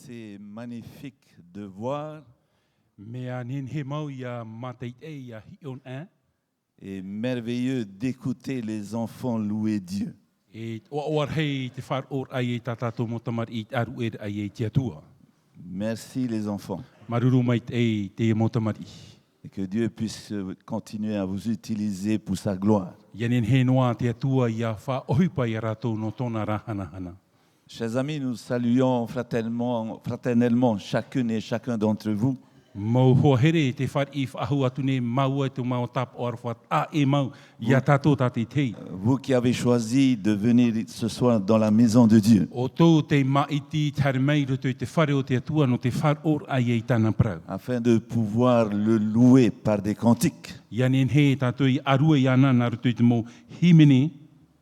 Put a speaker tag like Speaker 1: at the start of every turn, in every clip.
Speaker 1: C'est magnifique de voir et merveilleux d'écouter les enfants louer Dieu. Merci les enfants. Et que Dieu puisse continuer à vous utiliser pour sa gloire. Chers amis, nous saluons fraternellement chacune et chacun d'entre vous. Vous qui avez choisi de venir ce soir dans la maison de Dieu. Afin de pouvoir le louer par des cantiques.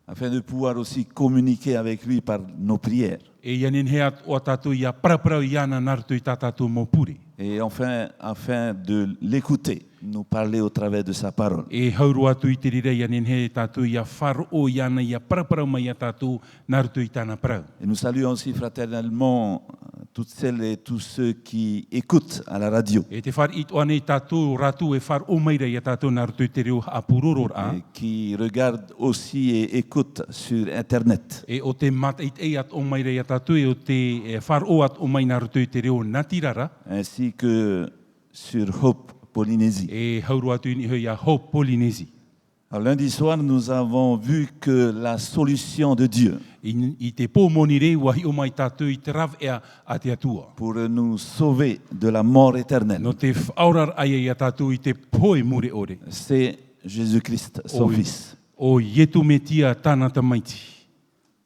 Speaker 1: Afin de pouvoir aussi communiquer avec lui par nos prières. Et enfin, afin de l'écouter, nous parler au travers de sa parole. Et nous saluons aussi fraternellement toutes celles et tous ceux qui écoutent à la radio. Et qui regardent aussi et écoutent sur Internet. Ainsi que sur Hope Polynésie. Alors, lundi soir, nous avons vu que la solution de Dieu pour nous sauver de la mort éternelle, c'est Jésus-Christ, son Fils.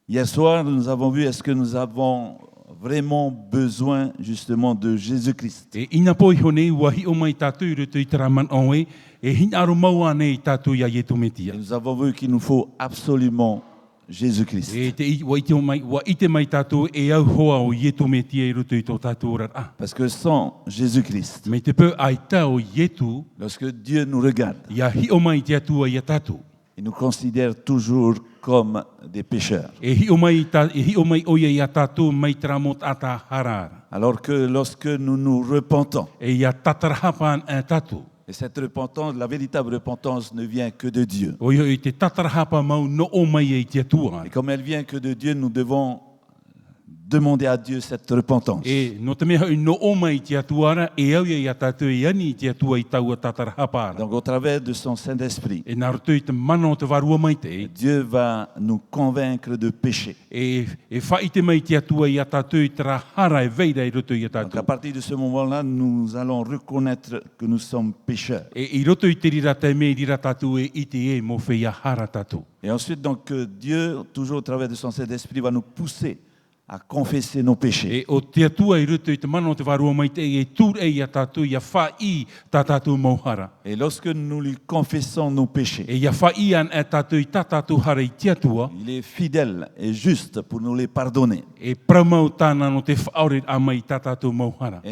Speaker 1: Hier soir, nous avons vu est-ce que nous avons vraiment besoin justement de Jésus-Christ. Et nous avons vu qu'il nous faut absolument Jésus-Christ. Parce que sans Jésus-Christ, lorsque Dieu nous regarde, il nous considère toujours comme des pécheurs. Alors que lorsque nous nous repentons, et cette repentance, la véritable repentance ne vient que de Dieu. Et comme elle vient que de Dieu, nous devons demander à Dieu cette repentance. Donc au travers de son Saint-Esprit, Dieu va nous convaincre de péché. Donc à partir de ce moment-là, nous allons reconnaître que nous sommes pécheurs. Et ensuite, donc, Dieu, toujours au travers de son Saint-Esprit, va nous pousser à confesser nos péchés. Et lorsque nous lui confessons nos péchés, il est fidèle et juste pour nous les pardonner. Et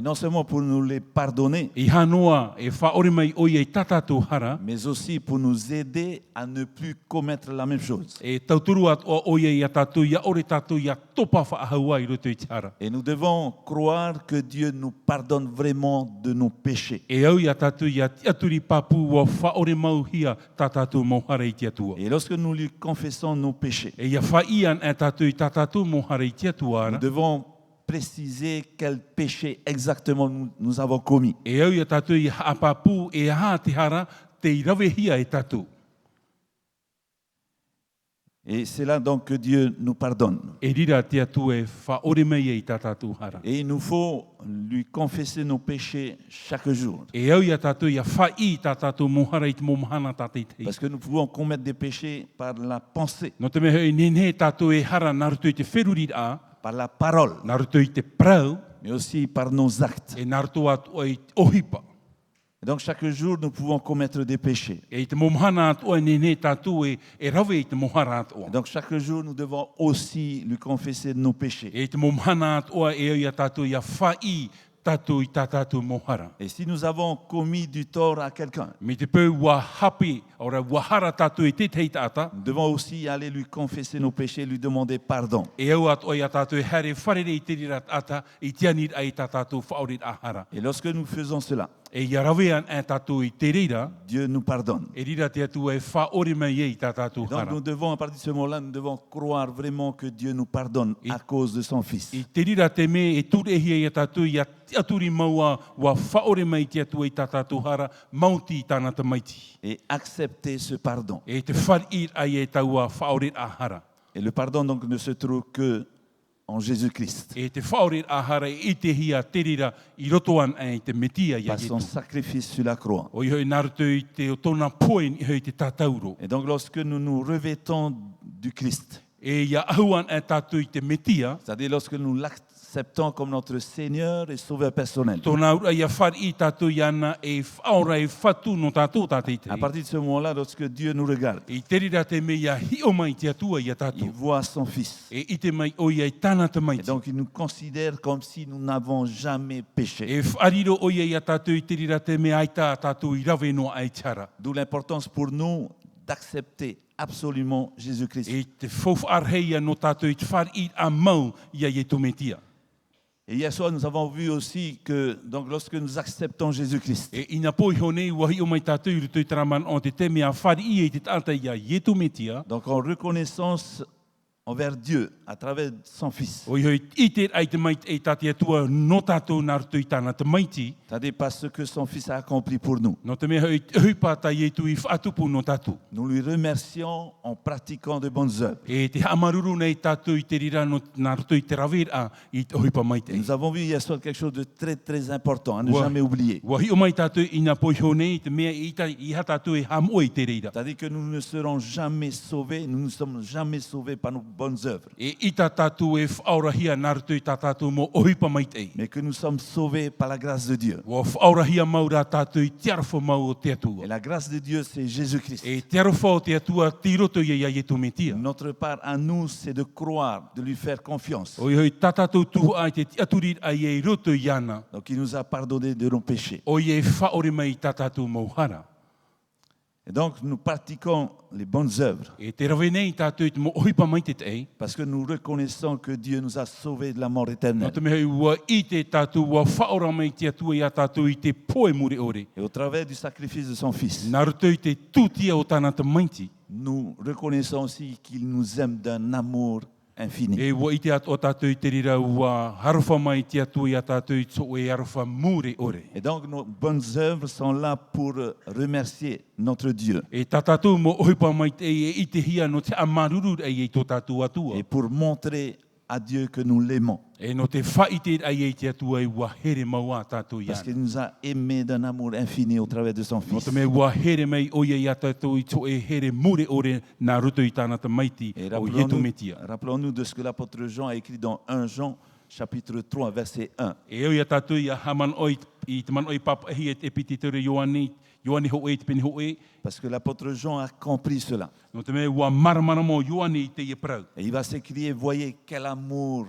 Speaker 1: non seulement pour nous les pardonner, mais aussi pour nous aider à ne plus commettre la même chose. Et nous devons croire que Dieu nous pardonne vraiment de nos péchés. Et lorsque nous lui confessons nos péchés, nous devons préciser quel péché exactement nous avons commis. Et c'est là donc que Dieu nous pardonne. Et il nous faut lui confesser nos péchés chaque jour. Parce que nous pouvons commettre des péchés par la pensée, par la parole, mais aussi par nos actes. Donc chaque jour, nous pouvons commettre des péchés. Donc chaque jour, nous devons aussi lui confesser nos péchés.
Speaker 2: tātou i tā tātou mohara.
Speaker 1: Et si nous avons commis du tort à quelqu'un,
Speaker 2: Me te peu wa hapi, ora wahara tātou i te tei tāta,
Speaker 1: nous devons aussi aller lui confesser nos péchés, lui demander pardon.
Speaker 2: e au at oi a tātou e hare wharere i te rirat ata, i tianit ai tā tātou whaorit ahara.
Speaker 1: Et lorsque nous faisons cela,
Speaker 2: E yarawean e tātou i te rira,
Speaker 1: Dieu nous pardonne.
Speaker 2: e rira te atu e whaore mai e i tā tātou
Speaker 1: Et donc
Speaker 2: hara.
Speaker 1: nous devons, à partir de ce moment-là, nous devons croire vraiment que Dieu nous pardonne à cause de son Fils.
Speaker 2: I te rira te me e turehia i a tātou i a aturi maua wa whaore mai te atu i tā tātou hara, mauti i tāna te maiti.
Speaker 1: Et accepter ce pardon.
Speaker 2: E te wharir ai e tau a whaorit ahara.
Speaker 1: Et le pardon donc ne se trouve que en Jésus-Christ,
Speaker 2: E te whaorit ahara i te hia te rira i rotoan ai te metia i a
Speaker 1: par son
Speaker 2: yetu.
Speaker 1: sacrifice sur la croix.
Speaker 2: O i hoi naruto i te o tōna poen i hoi te tātauro.
Speaker 1: Et donc lorsque nous nous revêtons du Christ,
Speaker 2: E ia ahuan e tātou i te metia,
Speaker 1: c'est-à-dire lorsque nous l'acceptons comme notre Seigneur et Sauveur personnel,
Speaker 2: tōna ura ia whar i tātou i ana e whaora e whatu no tātou tātei te.
Speaker 1: à partir de ce moment-là, lorsque Dieu nous regarde,
Speaker 2: I te rira te me ia hio mai te atua i a
Speaker 1: il
Speaker 2: tātou.
Speaker 1: voit son Fils.
Speaker 2: E i te mai o ia i tāna te
Speaker 1: Et
Speaker 2: maiti.
Speaker 1: donc il nous considère comme si nous n'avons jamais péché.
Speaker 2: E whariro o ia i a tātou i te rira te me aita a tātou i rawe no ai tara.
Speaker 1: D'où l'importance pour nous d'accepter absolument Jésus-Christ.
Speaker 2: E te whawharheia no tātou i te whar i a mau ia i tu metia.
Speaker 1: Et hier soir, nous avons vu aussi que donc, lorsque nous acceptons Jésus-Christ,
Speaker 2: E ina poi honei wahi o mai tātou i ruto i taraman o te te mea whar i e te tāta ia i tu metia.
Speaker 1: donc en reconnaissance envers Dieu à travers son Fils,
Speaker 2: O i hoi i te ai te maiti e tātia tua no tātou nā ruto i tāna te maiti.
Speaker 1: c'est-à-dire par ce que son Fils a accompli pour nous.
Speaker 2: No te mea hui pāta i e tu i whatupu no tātou.
Speaker 1: Nous lui remercions en pratiquant de bonnes œuvres.
Speaker 2: E te amaruru nei tātou i te rira no nā ruto i te rawira i te hoipa mai
Speaker 1: Et
Speaker 2: te.
Speaker 1: nous avons vu hier soir quelque chose de très très important à ne
Speaker 2: Ouais.
Speaker 1: jamais oublier.
Speaker 2: Wahi o mai tātou i nā poi honei te mea i ha tātou e ham o i te reira.
Speaker 1: C'est-à-dire que nous ne serons jamais sauvés, nous ne sommes jamais sauvés par nos bonnes œuvres,
Speaker 2: E i tā tātou e whaorahia nā ruto i tā tātou mo ohipa mai te.
Speaker 1: mais que nous sommes sauvés par la grâce de Dieu.
Speaker 2: Wa whaorahia mau rā tātou i te arwha mau o te atua.
Speaker 1: Et la grâce de Dieu, c'est Jésus-Christ.
Speaker 2: E te arwha o te atua ti roto i a tu metia.
Speaker 1: Notre part à nous, c'est de croire, de lui faire confiance.
Speaker 2: O i hoi tā tātou tuhu ai te aturir ai e roto i ana.
Speaker 1: Donc il nous a pardonné de nos péchés.
Speaker 2: O i e whaore mai tā tātou mauhara.
Speaker 1: Et donc nous pratiquons les bonnes œuvres
Speaker 2: E te rawe nei tātou i te mo ohipa mai te te.
Speaker 1: parce que nous reconnaissons que Dieu nous a sauvés de la mort
Speaker 2: No
Speaker 1: éternelle.
Speaker 2: te mehei ua i te tātou wa whaora mai te atua i a tātou i te poe muri ore.
Speaker 1: Et au travers du sacrifice de son Fils,
Speaker 2: Nā roto i te tūtia o tāna te maiti.
Speaker 1: nous reconnaissons aussi qu'il nous aime d'un amour infini.
Speaker 2: E ua i te atu o tātou i te rira ua harawha mai te atua i a tātou i tō e harawha muri ore.
Speaker 1: Et donc nos bonnes œuvres sont là pour remercier notre Dieu
Speaker 2: E tā tātou mo ohipa mai te e i te hia no te amaruru ai e tō tātou atua.
Speaker 1: et pour montrer à Dieu que nous l'aimons.
Speaker 2: E no te whaite ai e te atua i ua here maua tātou i
Speaker 1: Parce
Speaker 2: ana.
Speaker 1: qu'il nous a aimés d'un amour infini au travers de son
Speaker 2: No
Speaker 1: Fils.
Speaker 2: te me ua here mai o ia i a tātou i tō e here muri ore nā roto i tāna te maiti
Speaker 1: Et
Speaker 2: o ietu metia.
Speaker 1: rappelons-nous de ce que l'apôtre Jean a écrit dans 1 Jean, chapitre 3, verset 1.
Speaker 2: E o ia tātou i a haman oi i te man oi papa hi e te piti tere Ioani ho e te pini ho e.
Speaker 1: Parce que l'apôtre Jean a compris cela.
Speaker 2: No te me ua maramana mo Ioani i te i prau.
Speaker 1: Et il va s'écrier, voyez quel amour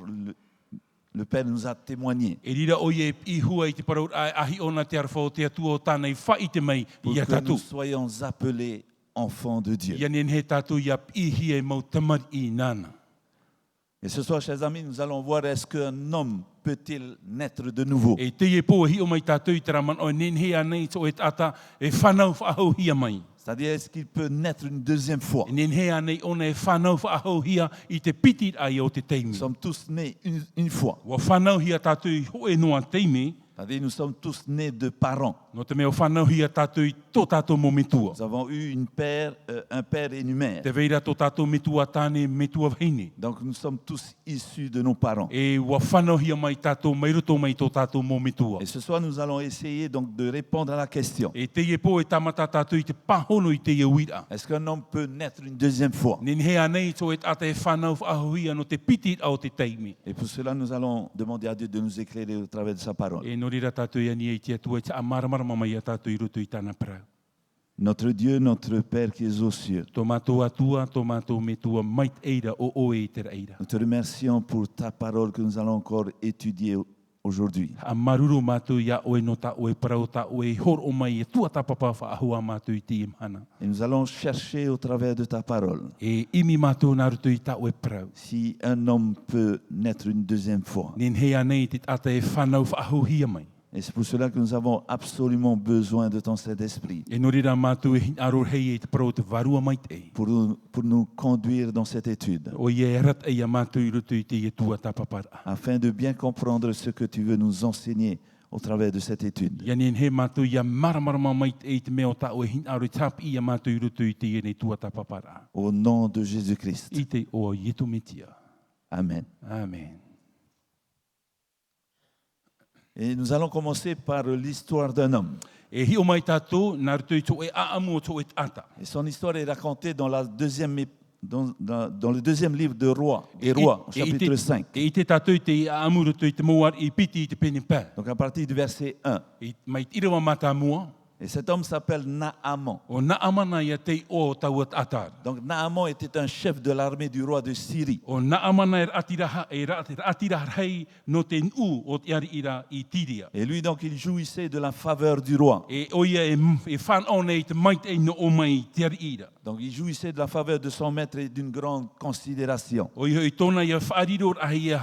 Speaker 1: le Père nous a témoigné.
Speaker 2: E rira o e i hua i te parau ahi ona te arwha o te atua o tāna i whaite mai
Speaker 1: Pour
Speaker 2: i a
Speaker 1: que nous
Speaker 2: tātou.
Speaker 1: soyons appelés enfants de Dieu.
Speaker 2: Ia nen he tātou i a ihi e mau tamari i nana.
Speaker 1: Et ce soir, chers amis, nous allons voir est-ce qu'un homme peut-il naître de nouveau.
Speaker 2: E te e pō hi o mai tātou i tera man o nen he anei tō e tata e whanau whaahau hia mai.
Speaker 1: C'est-à-dire, est-ce qu'il peut naître une deuxième fois?
Speaker 2: E nen he anei ona e whanau whaahau hia i te piti ai o te
Speaker 1: Nous
Speaker 2: teimi.
Speaker 1: sommes tous nés une fois.
Speaker 2: Wa whanau hia tātou i ho e noa teimi.
Speaker 1: C'est-à-dire, nous sommes tous nés de parents.
Speaker 2: No te mea whanau hia tātou i tō tātou mo metua.
Speaker 1: Nous avons eu un père et une mère.
Speaker 2: Te veira tō tātou metua tāne metua vheine.
Speaker 1: Donc nous sommes tous issus de nos parents.
Speaker 2: E wa whanau hia mai tātou mai roto mai tō tātou mo metua.
Speaker 1: Et ce soir, nous allons essayer donc de répondre à la question.
Speaker 2: E te e pō e tamata tātou i te pahono i te e wira.
Speaker 1: Est-ce qu'un homme peut naître une deuxième fois?
Speaker 2: Nen he anei tō e tata e whanau whaahau hia no te piti au te teimi.
Speaker 1: Et pour cela, nous allons demander à Dieu de nous éclairer au travers de sa parole.
Speaker 2: E no rira tātou i ani e te atua e te amaramarama mai a tātou i roto i tāna prau.
Speaker 1: Notre Dieu, notre Père qui es aux cieux,
Speaker 2: Tō mātou atua, tō mātou metua mait eira o e te reira.
Speaker 1: nous te remercions pour ta parole que nous allons encore étudier aujourd'hui.
Speaker 2: A maruru mātou ia oe no ta oe parau ta oe hor o mai e tua tapapa whaahua mātou i te imhana.
Speaker 1: Et nous allons chercher au travers de ta parole
Speaker 2: E imi mātou nā rutu i ta oe parau.
Speaker 1: si un homme peut naître une deuxième fois.
Speaker 2: Nen hea nei te ata e whanau whaahu hia mai.
Speaker 1: Et c'est pour cela que nous avons absolument besoin de ton Saint-Esprit
Speaker 2: E norira mātou e aror hei e te parau te varua mai te e.
Speaker 1: pour nous conduire dans cette étude,
Speaker 2: O ie rat e a mātou i rutu i te e tua tapapara.
Speaker 1: afin de bien comprendre ce que tu veux nous enseigner au travers de cette étude.
Speaker 2: Ia nen he mātou ia maramarama mai te e te mea o ta oe hin aro tap i a mātou i rutu i te e nei tua tapapara.
Speaker 1: Au nom de Jésus-Christ.
Speaker 2: I te o ietu metia.
Speaker 1: Amen.
Speaker 2: Amen.
Speaker 1: Et nous allons commencer par l'histoire d'un homme.
Speaker 2: E hi o mai tātou, nā rutu i tō e aamu o tō e ata.
Speaker 1: Et son histoire est racontée dans le deuxième livre de Rois, des Rois, au chapitre 5.
Speaker 2: E i te tātou i te aamu rutu i te mouar i piti i te pene pā.
Speaker 1: Donc à partir du verset 1.
Speaker 2: I mai irawa mata mua,
Speaker 1: Et cet homme s'appelle Naaman.
Speaker 2: o na amana ia te o tau at atar.
Speaker 1: Donc Naaman était un chef de l'armée du roi de Syrie.
Speaker 2: O na amana atiraha hei no te nu o te ari ira i tiria.
Speaker 1: Et lui donc il jouissait de la faveur du roi.
Speaker 2: E oia e whanau nei te mai te no o mai te ari ira.
Speaker 1: Donc il jouissait de la faveur de son maître et d'une grande considération.
Speaker 2: Oia i tōna ia whaariror ahia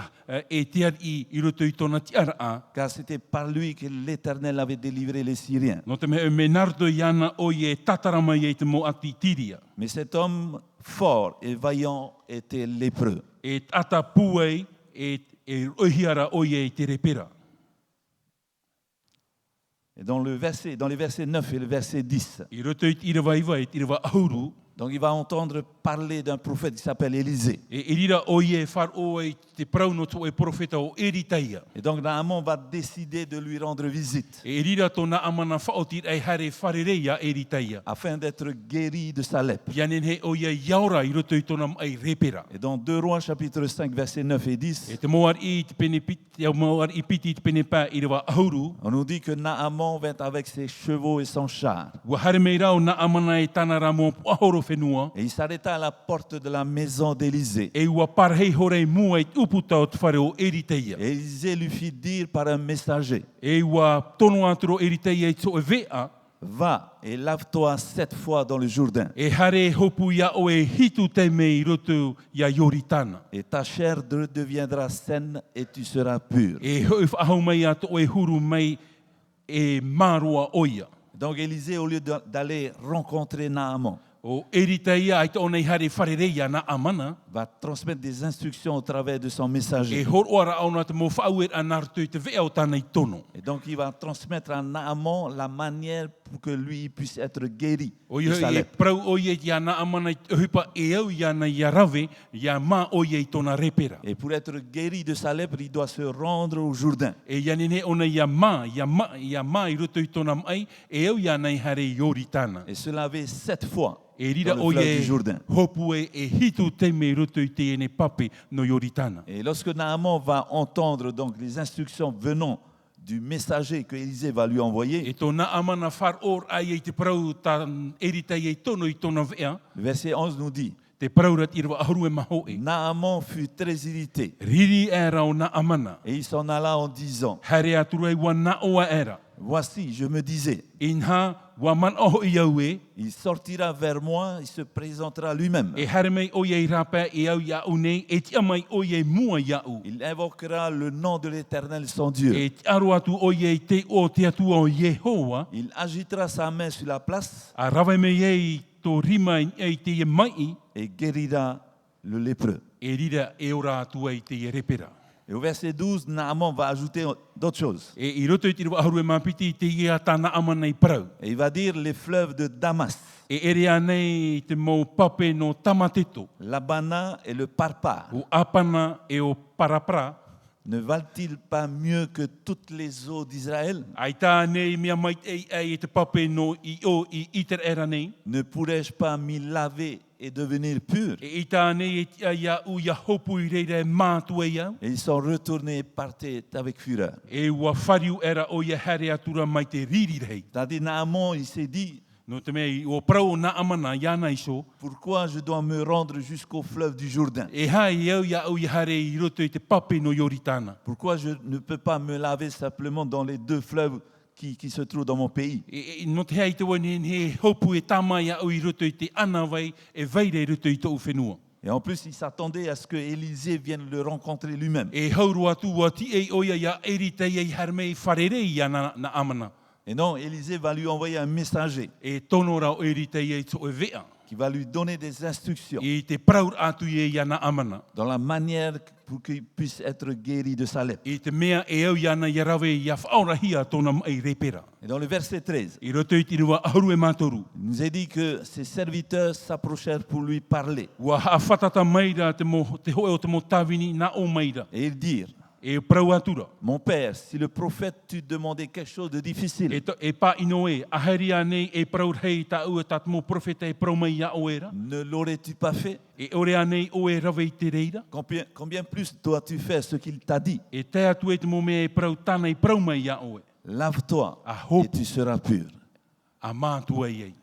Speaker 2: e te ari i roto i tōna te ara a.
Speaker 1: Car c'était par lui que l'Éternel avait délivré les Syriens.
Speaker 2: No te me nardo iana o e tatarama i te mo ati tiria.
Speaker 1: Mais cet homme fort et vaillant était lépreux.
Speaker 2: E tata puei e ohiara o e te repera.
Speaker 1: Et dans les versets 9 et le verset 10,
Speaker 2: I roto i irawa iwa e irawa ahuru.
Speaker 1: donc il va entendre parler d'un prophète qui s'appelle Élisée.
Speaker 2: E rira o e whar o e te prau no tō e profeta o eritaia.
Speaker 1: Et donc Naaman va décider de lui rendre visite
Speaker 2: E rira tōna amana whaotir e hare wharereia eritaia.
Speaker 1: afin d'être guéri de sa lèpre.
Speaker 2: Ianen he o ia iaura i roto i tōna ai repera.
Speaker 1: Et dans 2 Rois chapitre 5 versets 9 et
Speaker 2: E
Speaker 1: 10,
Speaker 2: te moar i te pene piti, moar i piti i te pene pā i rawa ahuru.
Speaker 1: on nous dit que Naaman vint avec ses chevaux et son char.
Speaker 2: Wa hare mei rau na amana e tana ramo ahoro whenua.
Speaker 1: Et il s'arrêta à la porte de la maison d'Élisée.
Speaker 2: E ua parhei hore mua i uputa o te whare o eriteia.
Speaker 1: Et Élisée lui fit dire par un messager,
Speaker 2: E ua tono aturo eriteia i tō e vea.
Speaker 1: va et lave-toi 7 fois dans le Jourdain,
Speaker 2: E hare hopu ia o e hitu te mei i roto ia Yoritana.
Speaker 1: et ta chair deviendra saine et tu seras pur.
Speaker 2: E whaahau mai ato o e huru mai e marua oia.
Speaker 1: Donc Élisée, au lieu d'aller rencontrer Naaman,
Speaker 2: O eriteia ai tō nei hare wharereia na amana.
Speaker 1: va transmettre des instructions au travers de son
Speaker 2: E
Speaker 1: messager.
Speaker 2: hor ora auna te mo whauer anartu i te vea o tānei tono.
Speaker 1: Et donc il va transmettre à Naaman la manière pour que lui puisse être guéri
Speaker 2: O
Speaker 1: de sa
Speaker 2: ia e
Speaker 1: lèpre.
Speaker 2: prau o ia ia na amana i hupa e au ia na ia rave, ia ma o ia i tōna repera.
Speaker 1: Et pour être guéri de sa lèpre, il doit se rendre au Jourdain.
Speaker 2: E ia nene ona ia ma i roto i tōna mai, e au ia nei hare Yoritana.
Speaker 1: Et se laver 7 fois
Speaker 2: E rira
Speaker 1: dans
Speaker 2: o
Speaker 1: le fleuve
Speaker 2: ia
Speaker 1: du Jourdain.
Speaker 2: hopu e hitu te me roto i te ene pape no Yoritana.
Speaker 1: Et lorsque Naaman va entendre donc les instructions venant du messager que Élisée va lui envoyer,
Speaker 2: E tōna amana whar or ai e te prau ta eritai e tono i tōna vea,
Speaker 1: le verset 11 nous dit,
Speaker 2: te praurat i rawa aharu e maho e.
Speaker 1: Naaman fut très irrité
Speaker 2: Riri e rau na amana.
Speaker 1: et il s'en alla en disant,
Speaker 2: Hare aturu e wa na oa era.
Speaker 1: voici, je me disais,
Speaker 2: Inha wa man oho i au e,
Speaker 1: il sortira vers moi, il se présentera lui-même.
Speaker 2: e hare mei o iei rapa e au iau nei, e tia mai o iei mua iau.
Speaker 1: Il invoquera le nom de l'Éternel son Dieu.
Speaker 2: E te aro atu o iei te o te atua o Yehowa,
Speaker 1: Il agitera sa main sur la place
Speaker 2: a rawe me iei tō rima i te e mai,
Speaker 1: et guérira le lépreux.
Speaker 2: e rira e ora atua i te e repera.
Speaker 1: Et au verset 12, Naaman va ajouter d'autres choses.
Speaker 2: E i roto i te rawa aharu e mapiti i te ia tāna amana i prau.
Speaker 1: Et il va dire les fleuves de Damas,
Speaker 2: E ere anei te mau pape no tamateto,
Speaker 1: l'Abana et le Parpar.
Speaker 2: o apana e o parapara,
Speaker 1: Ne valent-ils pas mieux que toutes les eaux d'Israël?
Speaker 2: ai tā nei mea mai e te pape no i o i iter era nei.
Speaker 1: Ne pourrais-je pas m'y laver et devenir pur?
Speaker 2: E i tā nei e tia ia u ia hopu i reire mātua ia.
Speaker 1: Et ils sont retournés et partaient avec fureur.
Speaker 2: E ua whariu era o ia hare atura mai te riri rei.
Speaker 1: C'est-à-dire Naaman, il s'est dit,
Speaker 2: No te mea I o prau na amana ia na iso.
Speaker 1: Pourquoi je dois me rendre jusqu'au fleuve du Jourdain?
Speaker 2: E hai au ia au I hare I roto I te pape no Ioritana.
Speaker 1: Pourquoi je ne peux pas me laver simplement dans les 2 fleuves qui se trouvent dans mon pays?
Speaker 2: No te hei te wani he hopu e tama ia au I roto I te ana vai e vaire roto I tō whenua.
Speaker 1: Et en plus, il s'attendait à ce que Élisée vienne le rencontrer lui-même.
Speaker 2: E hauru atu wa ti e oia ia erita ia I harmei wharere ia na amana.
Speaker 1: Et non, Élisée va lui envoyer un messager
Speaker 2: E tono rau erita ia I tō e vea.
Speaker 1: qui va lui donner des instructions
Speaker 2: E te praur atu ia na amana.
Speaker 1: dans la manière pour qu'il puisse être guéri de sa lèpre.
Speaker 2: E te mea e au ia na ia rawe ia whaorahia tōna mai repera.
Speaker 1: Et dans le verset 13,
Speaker 2: I roto I tira wa aharu e mātoru.
Speaker 1: il nous est dit que ses serviteurs s'approchèrent pour lui parler.
Speaker 2: Wa hawhatata maira te hoe o te mo tawini na o maira.
Speaker 1: Et ils dirent,
Speaker 2: E prau atura.
Speaker 1: mon père, si le prophète t'eût demandé quelque chose de difficile,
Speaker 2: E pa ino e, aharia nei e prau hei ta ua tat mo profeta e prau mai ia o era.
Speaker 1: ne l'aurais-tu pas fait?
Speaker 2: E ore anei o e rawe I te reira.
Speaker 1: Combien plus dois-tu faire ce qu'il t'a dit?
Speaker 2: E te atu e te mo mea e prau tana I prau mai ia o e.
Speaker 1: Lave-toi
Speaker 2: Ah, hope.
Speaker 1: et tu seras pur.
Speaker 2: A mātua I ei.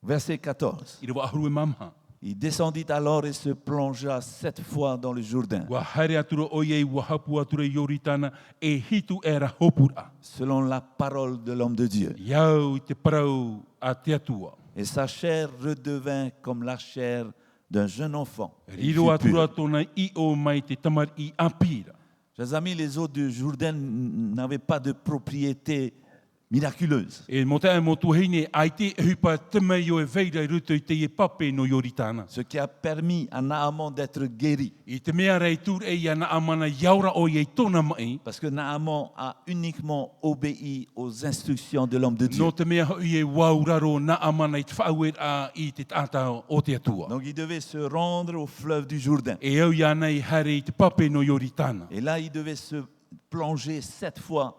Speaker 1: Verset 14.
Speaker 2: I rewa aharu e mamha.
Speaker 1: Il descendit alors et se plongea 7 fois dans le Jourdain,
Speaker 2: Wa haere atura o iei wa hapu atura I Ioritana e hitu era hopura.
Speaker 1: selon la parole de l'homme de Dieu.
Speaker 2: Iau I te prau a te atua.
Speaker 1: Et sa chair redevint comme la chair d'un jeune enfant. Et il
Speaker 2: Riro
Speaker 1: fut
Speaker 2: atura
Speaker 1: pur.
Speaker 2: tona I o mai te tamar I apira.
Speaker 1: Chers amis, les eaux du Jourdain n'avaient pas de propriété miraculeuse.
Speaker 2: E mo te mo tu heine ai te hupa te mai o e veira I ruto I te e pape no Ioritana.
Speaker 1: Ce qui a permis à Naaman d'être guéri.
Speaker 2: I te mea rei tur e ia na amana iaura o iei tona mai.
Speaker 1: Parce que Naaman a uniquement obéi aux instructions de l'homme de Dieu.
Speaker 2: No te mea hui e wauraro na amana I te whauer a I te tata o te atua.
Speaker 1: Donc il devait se rendre au fleuve du Jourdain.
Speaker 2: E au ia nei hare I te pape no Ioritana.
Speaker 1: Et là, il devait se plonger 7 fois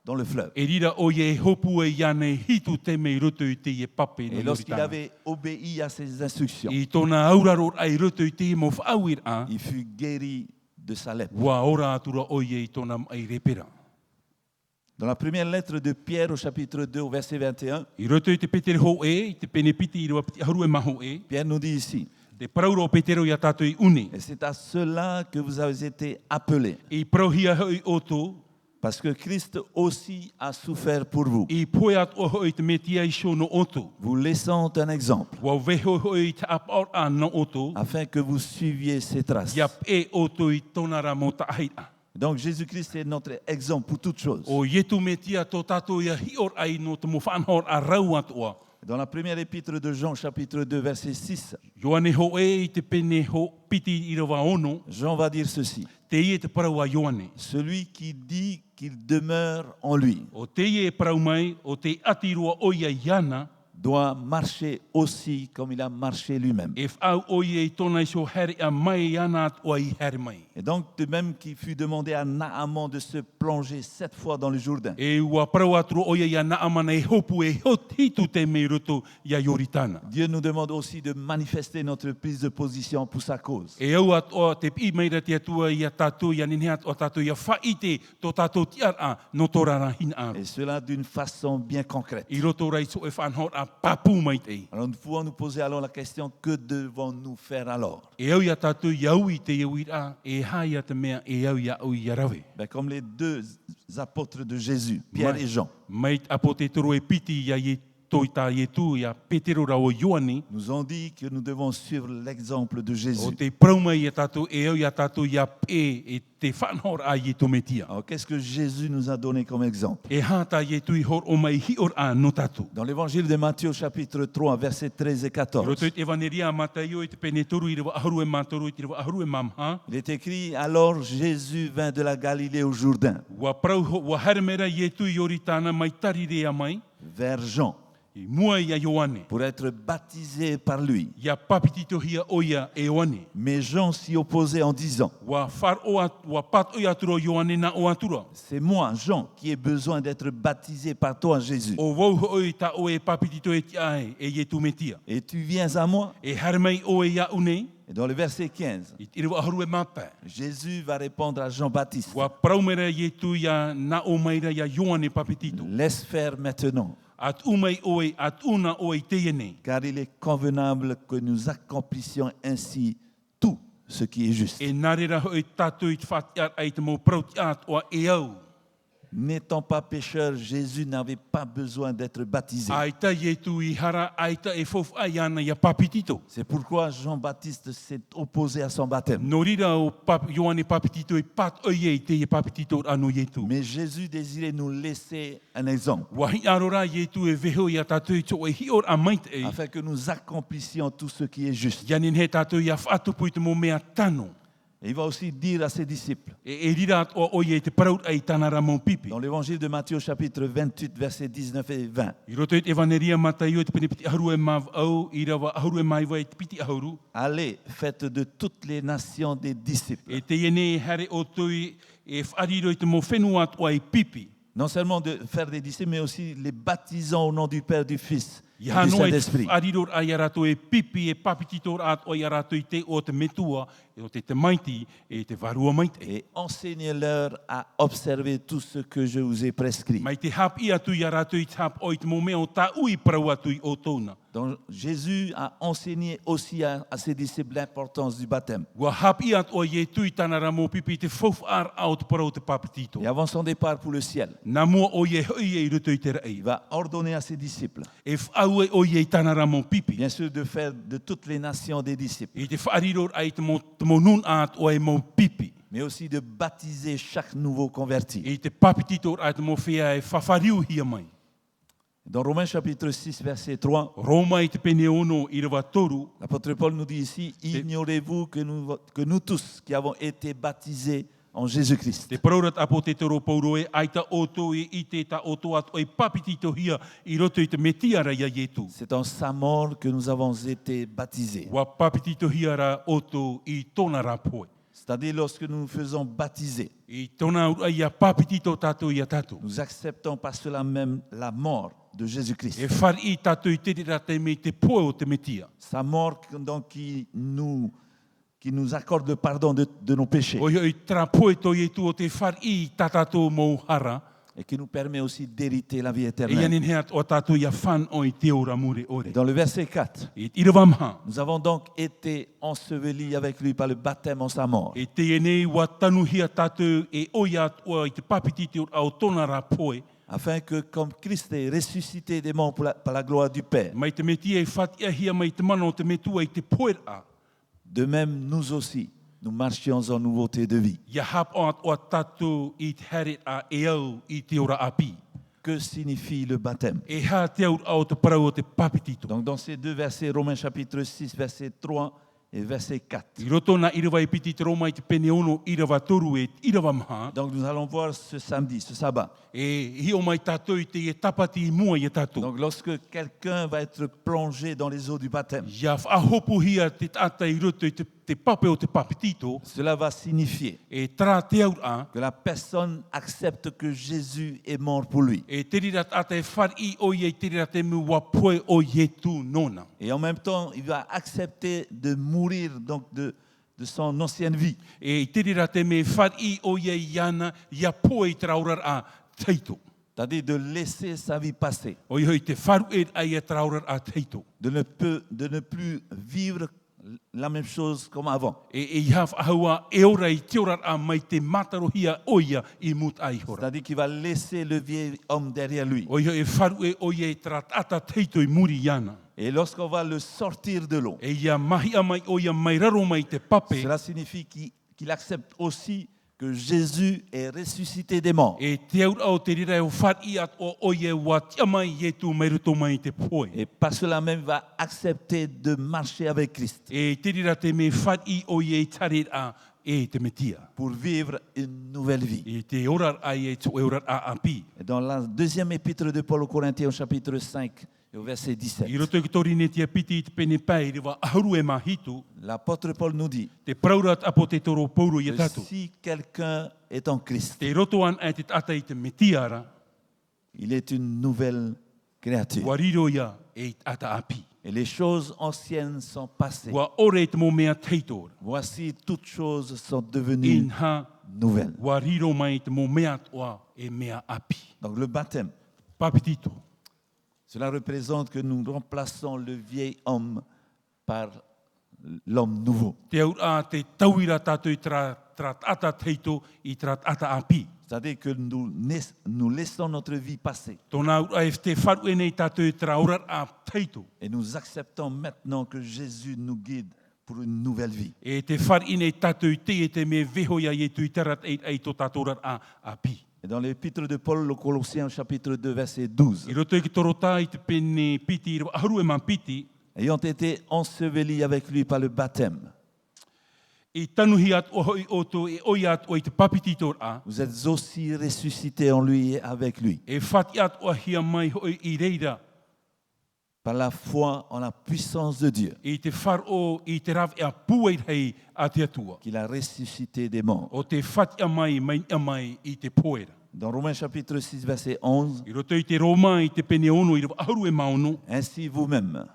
Speaker 1: dans le fleuve.
Speaker 2: E rira o ie hopu e ia nei hitu te mei ruto I te e pape no
Speaker 1: Et lorsqu'il
Speaker 2: Ioritana.
Speaker 1: avait obéi à ses instructions,
Speaker 2: I tona auraro ai ruto I te mo whauer a.
Speaker 1: il fut guéri de sa lèpre.
Speaker 2: Wa ora atura o ie I tona ai repera.
Speaker 1: Dans la première lettre de Pierre au chapitre 2 au verset 21,
Speaker 2: I roto I te petere ho e, I te penepiti I rewa piti haru e maho e.
Speaker 1: Pierre nous dit ici,
Speaker 2: Te prauro o petero ia tātou I une.
Speaker 1: et c'est à cela que vous avez été appelés,
Speaker 2: I prauhia hoi oto,
Speaker 1: parce que Christ aussi a souffert pour vous,
Speaker 2: I poe at o hoi te metia I show no oto.
Speaker 1: vous laissant un exemple,
Speaker 2: Wa veho hoi te apor a no oto,
Speaker 1: afin que vous suiviez ses traces.
Speaker 2: ia e oto I tonara mo ta haira.
Speaker 1: Donc Jésus-Christ est notre exemple pour toutes choses.
Speaker 2: O ietu metia to tātou ia hior ai no te mo whanhor a rau atoa.
Speaker 1: Dans la première épître de Jean, chapitre 2, verset 6,
Speaker 2: Ioane ho e I te pene ho piti I rawa ono,
Speaker 1: Jean va dire ceci,
Speaker 2: te ie te parau a Ioane.
Speaker 1: celui qui dit qu'il demeure en lui
Speaker 2: O te ie parau mai, o te atirua o ia iana,
Speaker 1: doit marcher aussi comme il a marché lui-même.
Speaker 2: e whau o ia I tona iso here a mai iana at o I here mai.
Speaker 1: Et donc, de même qu'il fut demandé à Naaman de se plonger 7 fois dans le Jourdain,
Speaker 2: E ua parau atru o ia ia na amana e hopu e hitu te mei roto ia Ioritana.
Speaker 1: Dieu nous demande aussi de manifester notre prise de position pour sa cause.
Speaker 2: E au at o te pi meira te atua ia tātou ia nini at o tātou ia whaite tō tātou tiar a no tōrara hin a.
Speaker 1: Et cela d'une façon bien concrète.
Speaker 2: I roto rei so e whanhor a papu mai te.
Speaker 1: Alors nous pouvons nous poser alors la question, que devons-nous faire alors?
Speaker 2: E au ia tātou ia ui te iawira e haia te mea e au ia ui ia rawe.
Speaker 1: Ben, comme les 2 apôtres de Jésus, Pierre
Speaker 2: Ouais.
Speaker 1: et Jean,
Speaker 2: Mai apo te toro e piti ia i toita i tu ia Petero ra o Ioane.
Speaker 1: nous ont dit que nous devons suivre l'exemple de
Speaker 2: O
Speaker 1: Jésus.
Speaker 2: te prauma ia tātou e au ia tātou ia e te whanhor a i to metia.
Speaker 1: Alors qu'est-ce que Jésus nous a donné comme exemple?
Speaker 2: E hata i tui hor o mai hior a no tātou.
Speaker 1: Dans l'évangile de Matthieu, chapitre 3, versets 13 et 14,
Speaker 2: Roto i te evaneria a Mataio i te penetoru i rewa aharu e mātoru i te rewa aharu e mamha.
Speaker 1: il est écrit, alors Jésus vint de la Galilée au Jourdain,
Speaker 2: Wa prau wa haremera i tui Ioritana mai tarire a mai.
Speaker 1: vers Jean,
Speaker 2: I mua ia Ioane.
Speaker 1: pour être baptisé par lui.
Speaker 2: Ia papitito hia oia e Ioane.
Speaker 1: Mais Jean s'y opposait en disant,
Speaker 2: Wa far o at, wa pat o aturo Ioane na o atura.
Speaker 1: c'est moi, Jean, qui ai besoin d'être baptisé par toi, Jésus.
Speaker 2: O wau oi ta o e papitito e tiae e ye tu metia.
Speaker 1: Et tu viens à moi?
Speaker 2: E harmei o e ia une.
Speaker 1: Et dans le verset 15,
Speaker 2: I te rewa aharu e mapa.
Speaker 1: Jésus va répondre à Jean-Baptiste,
Speaker 2: Wa praumera ye tu ia na o maira ia Ioane papitito.
Speaker 1: laisse faire maintenant,
Speaker 2: At umai oe, at una oe teiene.
Speaker 1: car il est convenable que nous accomplissions ainsi tout ce qui est juste.
Speaker 2: E narera hoi tātou I te whatiat ai te mō prautiat o e au.
Speaker 1: N'étant pas pécheur, Jésus n'avait pas besoin d'être baptisé.
Speaker 2: Ai ta ye tu I hara, ai ta e fof ai ana ia papitito.
Speaker 1: C'est pourquoi Jean-Baptiste s'est opposé à son baptême.
Speaker 2: No rira o Ioane papitito e pat oie I te e papitito anu ye tu.
Speaker 1: Mais Jésus désirait nous laisser un exemple,
Speaker 2: Wahi arora ye tu e veho ia tātou I tō e hior a maite e.
Speaker 1: afin que nous accomplissions tout ce qui est juste.
Speaker 2: Ianin he tātou ia whaatupu I te mō mea tano.
Speaker 1: Et il va aussi dire à ses disciples,
Speaker 2: E rira at o oie te paraut ai tanara mō pipi.
Speaker 1: dans l'évangile de Matthieu chapitre 28, versets 19 et 20,
Speaker 2: I roto I te evaneria matai o te penepiti ahuru e mav au, I rawa ahuru e mai wai te piti ahuru.
Speaker 1: allez, faites de toutes les nations des disciples.
Speaker 2: E te iene hare o tui e whariro I te mō whenua at o ai pipi.
Speaker 1: Non seulement de faire des disciples, mais aussi les baptisant au nom du Père, du Fils et
Speaker 2: Ia
Speaker 1: du
Speaker 2: no e
Speaker 1: Saint-Esprit.
Speaker 2: whariro ai arato e pipi e papitito at o i arato I te o te metua e o te maiti e te varua maite.
Speaker 1: Et enseignez-leur à observer tout ce que je vous ai prescrit.
Speaker 2: Mai te hap I atu I arato I te hap o I te mō mea o tā ui parau atu I o tōna.
Speaker 1: Donc Jésus a enseigné aussi à ses disciples l'importance du baptême.
Speaker 2: Ua hap I at o ye tui tanara mō pipi te fof ar au te parau te papitito.
Speaker 1: Et avant son départ pour le ciel,
Speaker 2: Nā mua o ye hui e I ruto I te rei.
Speaker 1: il va ordonner à ses disciples,
Speaker 2: E whau e o ye tanara mō pipi.
Speaker 1: bien sûr, de faire de toutes les nations des disciples,
Speaker 2: E te whaariro ai te mō nun at o e mō pipi.
Speaker 1: mais aussi de baptiser chaque nouveau converti.
Speaker 2: E te papitito ai te mō whea e whawhariu hia mai.
Speaker 1: Dans Romains chapitre 6, verset 3,
Speaker 2: Roma I te pene ono I rawa toru.
Speaker 1: l'apôtre Paul nous dit ici, ignorez-vous que nous tous qui avons été baptisés en Jésus-Christ,
Speaker 2: Te paraurat apo te toro pauro e aita oto e I te ta oto at o e papitito hia I roto I te metiara ia yetu.
Speaker 1: c'est en sa mort que nous avons été baptisés.
Speaker 2: Wa papitito hia ra oto I tōna rapoe.
Speaker 1: C'est-à-dire lorsque nous nous faisons baptiser,
Speaker 2: I tōna ura ia papitito tato ia tato.
Speaker 1: nous acceptons par cela même la mort de
Speaker 2: E
Speaker 1: Jésus-Christ.
Speaker 2: whar I tato I te rira te me te poe o te metia.
Speaker 1: Sa mort donc, qui nous accorde le pardon de nos péchés
Speaker 2: O I trapoe to I tu o te whar I tatato mō hara.
Speaker 1: et qui nous permet aussi d'hériter la vie
Speaker 2: E
Speaker 1: éternelle.
Speaker 2: ianin heat o tato ia whan o I te ora mure ore.
Speaker 1: Dans le verset 4,
Speaker 2: E ira wamha.
Speaker 1: nous avons donc été ensevelis avec lui par le baptême en sa mort,
Speaker 2: E te enei wa tanu hia tato e oia o I te papitito au tōna rapoe.
Speaker 1: afin que comme Christ est ressuscité des morts par la gloire du Père,
Speaker 2: Mai te metia e whatia hia mai te mana o te metua I te poera.
Speaker 1: de même nous aussi, nous marchions en nouveauté de vie.
Speaker 2: Ia hap o at o tato I te haret a e au I te ora api.
Speaker 1: Que signifie le baptême?
Speaker 2: E ha te au au te parau o te papitito.
Speaker 1: Donc dans ces deux versets, Romains chapitre 6, verset 3 et verset 4.
Speaker 2: I roto na irawa I piti te roma I te pene ono irawa toru e irawa maha.
Speaker 1: Donc nous allons voir ce samedi, ce sabbat.
Speaker 2: E hi o mai tato I te e tapati I mua I tato.
Speaker 1: Donc lorsque quelqu'un va être plongé dans les eaux du baptême,
Speaker 2: Ia whahopu hia te tata I roto I te pape o te papitito.
Speaker 1: cela va signifier
Speaker 2: E tra te au a.
Speaker 1: que la personne accepte que Jésus est mort pour lui.
Speaker 2: E te rira tata e whar I o ye te rira te mu wa poe o ye tu nona.
Speaker 1: Et en même temps, il va accepter de mourir donc de son ancienne vie.
Speaker 2: E te rira te me whar I o ye iana ia poe I traurar a teito.
Speaker 1: C'est-à-dire de laisser sa vie passer,
Speaker 2: O i te wharu e ai e traurar a teito.
Speaker 1: de ne plus vivre la même chose comme avant.
Speaker 2: E I haf ahua e ora I te orar a mai te matarohia oia I mut ai hora.
Speaker 1: C'est-à-dire qu'il va laisser le vieil homme derrière lui.
Speaker 2: O i e wharu e oia e tratata teito I muri iana.
Speaker 1: Et lorsqu'on va le sortir de l'eau,
Speaker 2: E ia mahi a mai oia mai raro mai te pape.
Speaker 1: cela signifie qu'il accepte aussi que Jésus est ressuscité des morts.
Speaker 2: E te aur au te rira e o whar I at o oia wa tia mai e tu mai ruto mai te poe.
Speaker 1: Et par cela même, il va accepter de marcher avec Christ
Speaker 2: E te rira te me whar I oia e tarir a e te metia.
Speaker 1: pour vivre une nouvelle vie.
Speaker 2: E te orar ai e tu e orar a api.
Speaker 1: Et dans la deuxième épître de Paul aux Corinthiens, au chapitre 5, et au verset 17,
Speaker 2: I roto ki tori ne tia piti I te pene pai riwa ahuru e mahitu.
Speaker 1: l'apôtre Paul nous dit
Speaker 2: Te praurat apo te toro pauru I
Speaker 1: que
Speaker 2: tatu.
Speaker 1: si quelqu'un est en Christ,
Speaker 2: Te roto an e te tata I te metiara,
Speaker 1: il est une nouvelle créature.
Speaker 2: wariro ia e ata api.
Speaker 1: Et les choses anciennes sont passées.
Speaker 2: Wa ore te mo mea teitor.
Speaker 1: Voici, toutes choses sont devenues
Speaker 2: Inha
Speaker 1: nouvelles.
Speaker 2: wariro mai te mo mea toa e mea api.
Speaker 1: Donc le baptême,
Speaker 2: Papitito.
Speaker 1: Cela représente que nous remplaçons le vieil homme par l'homme nouveau.
Speaker 2: Te au a te tauira tātou i tra ata teito i tra ata api.
Speaker 1: C'est-à-dire que nous laissons notre vie passer
Speaker 2: Tōna au a e te wharu e nei tātou i tra ora a teito.
Speaker 1: et nous acceptons maintenant que Jésus nous guide pour une nouvelle vie.
Speaker 2: E te wharu i nei tātou i te e te me vehoia i e tui tarat e tō tātou ora a api.
Speaker 1: Et dans l'épître de Paul aux Colossiens, chapitre 2, verset 12,
Speaker 2: I roto i ki torota i te pene piti i aharu e man piti,
Speaker 1: ayant été ensevelis avec lui par le baptême,
Speaker 2: i tanuhi atu o hoi oto e oi atu o i te papiti tō a,
Speaker 1: vous êtes aussi ressuscités en lui et avec lui,
Speaker 2: e whati atu o hia mai hoi i reira,
Speaker 1: par la foi en la puissance de Dieu,
Speaker 2: i te wharo i te rav e a puei hei a te atua.
Speaker 1: qu'il a ressuscité des morts.
Speaker 2: O te whati a mai i te poera.
Speaker 1: Dans Romains chapitre 6, verset 11,
Speaker 2: I roto i te Roma i te pene ono i aharu e maono,
Speaker 1: ainsi vous-même,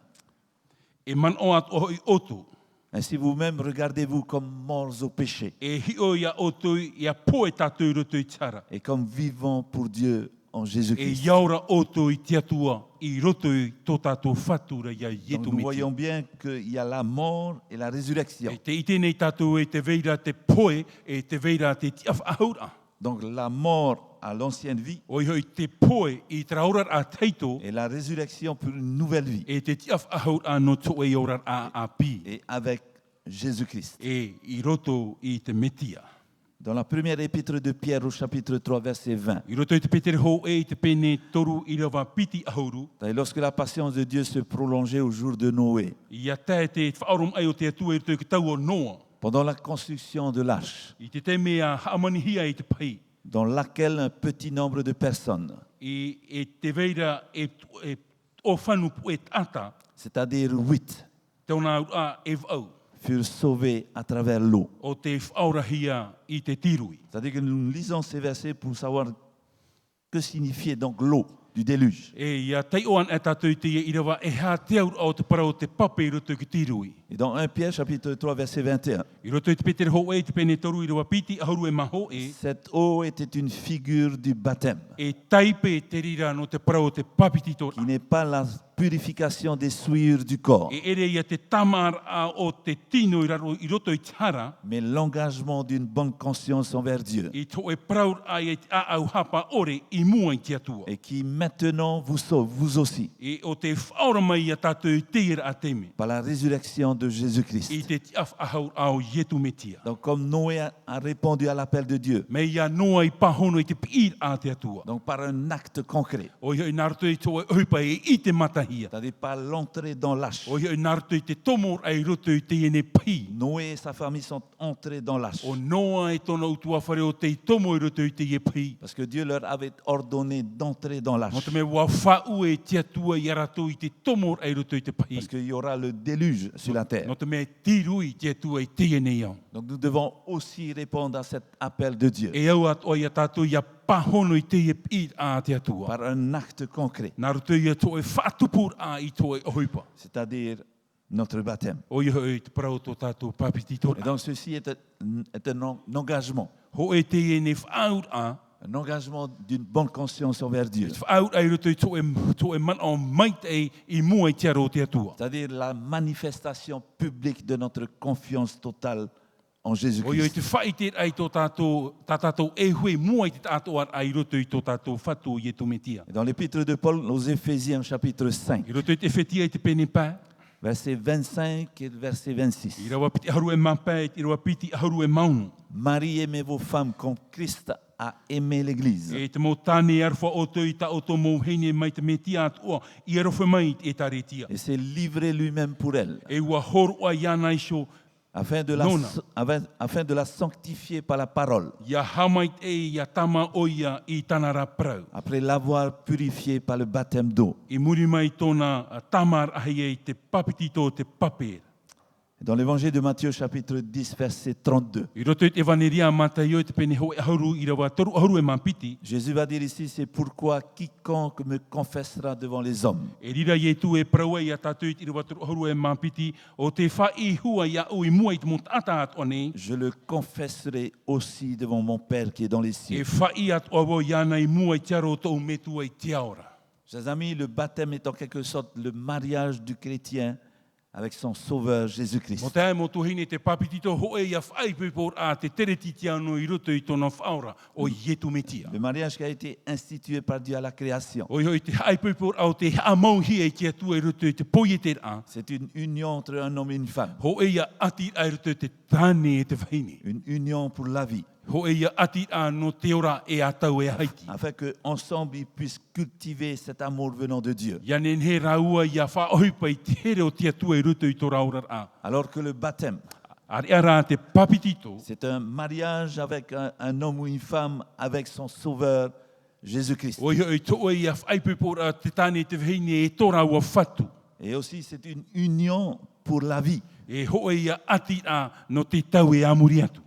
Speaker 2: Ainsi vous-même,
Speaker 1: regardez-vous comme morts au péché
Speaker 2: e hio ia oto ia poe tātou i roto i tara.
Speaker 1: et comme vivants pour Dieu en
Speaker 2: E
Speaker 1: Jésus-Christ.
Speaker 2: iaura oto i te atua i roto i tō tātou whatura ia
Speaker 1: Donc
Speaker 2: ietu
Speaker 1: nous
Speaker 2: meti.
Speaker 1: voyons bien qu'il y a la mort et la résurrection.
Speaker 2: E te ite nei tātou e te veira te poe e te veira te tiaf ahaura.
Speaker 1: Donc la mort à l'ancienne vie
Speaker 2: O i hoi te poe i te raurar a teito
Speaker 1: et la résurrection pour une nouvelle vie.
Speaker 2: e te tiaf ahaura no to e orar a pi.
Speaker 1: Et avec Jésus-Christ.
Speaker 2: E i roto i te metia.
Speaker 1: Dans la première épître de Pierre au chapitre 3, verset 20,
Speaker 2: I roto i te petere ho e i te pene toru i rawa piti ahauru.
Speaker 1: et lorsque la patience de Dieu se prolongeait au jour de Noé,
Speaker 2: Ia tae te whaarom ai o te atua i roto i ki tau o Noa.
Speaker 1: pendant la construction de l'arche,
Speaker 2: I te mea haamanihia i te pai.
Speaker 1: dans laquelle un petit nombre de personnes,
Speaker 2: E te veira o whanu e ata,
Speaker 1: c'est-à-dire 8,
Speaker 2: te ona a e vau,
Speaker 1: furent sauvés à travers l'eau.
Speaker 2: o te whaurahia i te tirui.
Speaker 1: C'est-à-dire que nous lisons ces versets pour savoir que signifiait donc l'eau du déluge.
Speaker 2: E ia tei oan e tātou i te ia i rawa e hā te aur o te para o te pape i roto i ki tirui.
Speaker 1: Et dans 1 Pierre chapitre 3, verset 21,
Speaker 2: I roto i te petere ho e te pene toru i rawa piti ahauru e maho e,
Speaker 1: cette eau était une figure du baptême,
Speaker 2: e taipe te rira no te para o te papiti tora.
Speaker 1: qui n'est pas la purification des souillures du corps,
Speaker 2: E ere ia te tamar a o te tino i roto i tara,
Speaker 1: mais l'engagement d'une bonne conscience envers Dieu,
Speaker 2: i to e praur ai e te a au hapa ore i mua i te atua.
Speaker 1: et qui maintenant vous sauve, vous aussi,
Speaker 2: E o te whaora mai a tātou i teira a teme.
Speaker 1: par la résurrection de
Speaker 2: I
Speaker 1: Jésus-Christ.
Speaker 2: te tiaf ahau au ietu metia.
Speaker 1: Donc comme Noé a répondu à l'appel de Dieu,
Speaker 2: Me ia noa i pahono i te piir a te atua.
Speaker 1: donc par un acte concret,
Speaker 2: O ia i naruto i tō e uipa e i te matahia.
Speaker 1: c'est-à-dire par l'entrée dans l'arche.
Speaker 2: O ia i naruto i te tomor ai roto i te ene pi.
Speaker 1: Noé et sa famille sont entrés dans l'arche
Speaker 2: O noa e tōna utua whare o te tomo i roto i te e pi.
Speaker 1: parce que Dieu leur avait ordonné d'entrer dans
Speaker 2: Mo
Speaker 1: l'arche
Speaker 2: te me wā whau e te atua i arato i te tomor ai roto i te pi.
Speaker 1: parce qu'il y aura le déluge sur la terre.
Speaker 2: No te me tirui te atua i te ene iau.
Speaker 1: Donc nous devons aussi répondre à cet appel de Dieu
Speaker 2: E au at o ia tātou ia pahono i te e pi a te atua.
Speaker 1: par un acte concret,
Speaker 2: Naruto ia tō e whaatupur a i tō e ohipa.
Speaker 1: c'est-à-dire notre baptême.
Speaker 2: O ia e te parau tō tātou papiti
Speaker 1: Et
Speaker 2: tōna.
Speaker 1: donc ceci est un engagement,
Speaker 2: Ho e te e ne whaaur a,
Speaker 1: un engagement d'une bonne conscience envers Dieu,
Speaker 2: whaaur ai roto i tō e man o mait e i mua i te aro te atua.
Speaker 1: c'est-à-dire la manifestation publique de notre confiance totale en
Speaker 2: O ia i
Speaker 1: Jésus-Christ.
Speaker 2: te whaite ai tō tātou e hui mua i te tātou ar ai roto i tō tātou whatu i e tō metia.
Speaker 1: Et dans l'épître de Paul aux Éphésiens chapitre 5,
Speaker 2: I roto i te whetia i te pene pā,
Speaker 1: verset 25 et verset 26.
Speaker 2: i rawa piti haru e mapā, i rawa piti haru e maunu.
Speaker 1: Marie, aimez vos femmes comme Christ a aimé l'Église
Speaker 2: E te mō tāne arwha o tō i ta o tō mō heine mai te metia atua, i arofa mai e tā retia.
Speaker 1: et s'est livré lui-même pour elle,
Speaker 2: E ua horo a iana iso,
Speaker 1: afin de
Speaker 2: Nona.
Speaker 1: afin de la sanctifier par la parole,
Speaker 2: ia hamait e ia tama oia i tanara prau.
Speaker 1: après l'avoir purifiée par le baptême d'eau.
Speaker 2: I muri mai tōna tamar ahi e te papiti tō te papera.
Speaker 1: Dans l'évangile de Matthieu chapitre 10 verset 32,
Speaker 2: I roto i te vaneria Mataio i te pene ho e hauru i rawa toru hauru e mampiti.
Speaker 1: Jésus va dire ici, c'est pourquoi quiconque me confessera devant les hommes,
Speaker 2: E rira i e tu e praua i a tātou i te rawa toru hauru e mampiti. O te wha i hua i a ui mua i te mont ata at one.
Speaker 1: je le confesserai aussi devant mon Père qui est dans les
Speaker 2: E
Speaker 1: cieux.
Speaker 2: wha i at owo i ana i mua i te aro tō metua i te aora.
Speaker 1: Chers amis, le baptême est en quelque sorte le mariage du chrétien avec son Sauveur Jésus-Christ.
Speaker 2: Mo te mo tuhine te papitito ho e ia whai pupor a te tereti ano I roto I tona whaora o Ietu metia.
Speaker 1: Le mariage qui a été institué par Dieu à la création.
Speaker 2: O hoi te hai pupor au te amauhi e kia tu e roto I te poieter a.
Speaker 1: C'est une union entre un homme et une femme.
Speaker 2: Ho e ia ati ai roto te tane e te whaine.
Speaker 1: Une union pour la vie.
Speaker 2: Ho e ia ati a no te ora e atau e haiti.
Speaker 1: Afin qu'ensemble ils puissent cultiver cet amour venant de Dieu.
Speaker 2: Ia nen he raua ia whaohipa I te here o tia tu e roto I tora ora a.
Speaker 1: Alors que le baptême,
Speaker 2: Are ara te papitito.
Speaker 1: c'est un mariage avec un homme ou une femme avec son Sauveur Jésus-Christ.
Speaker 2: O hoi to e ia whai pupor a te tane te whaine e tora ua whatu.
Speaker 1: Et aussi c'est une union pour la vie.
Speaker 2: E ho e ia ati a no te tau e amuri atu.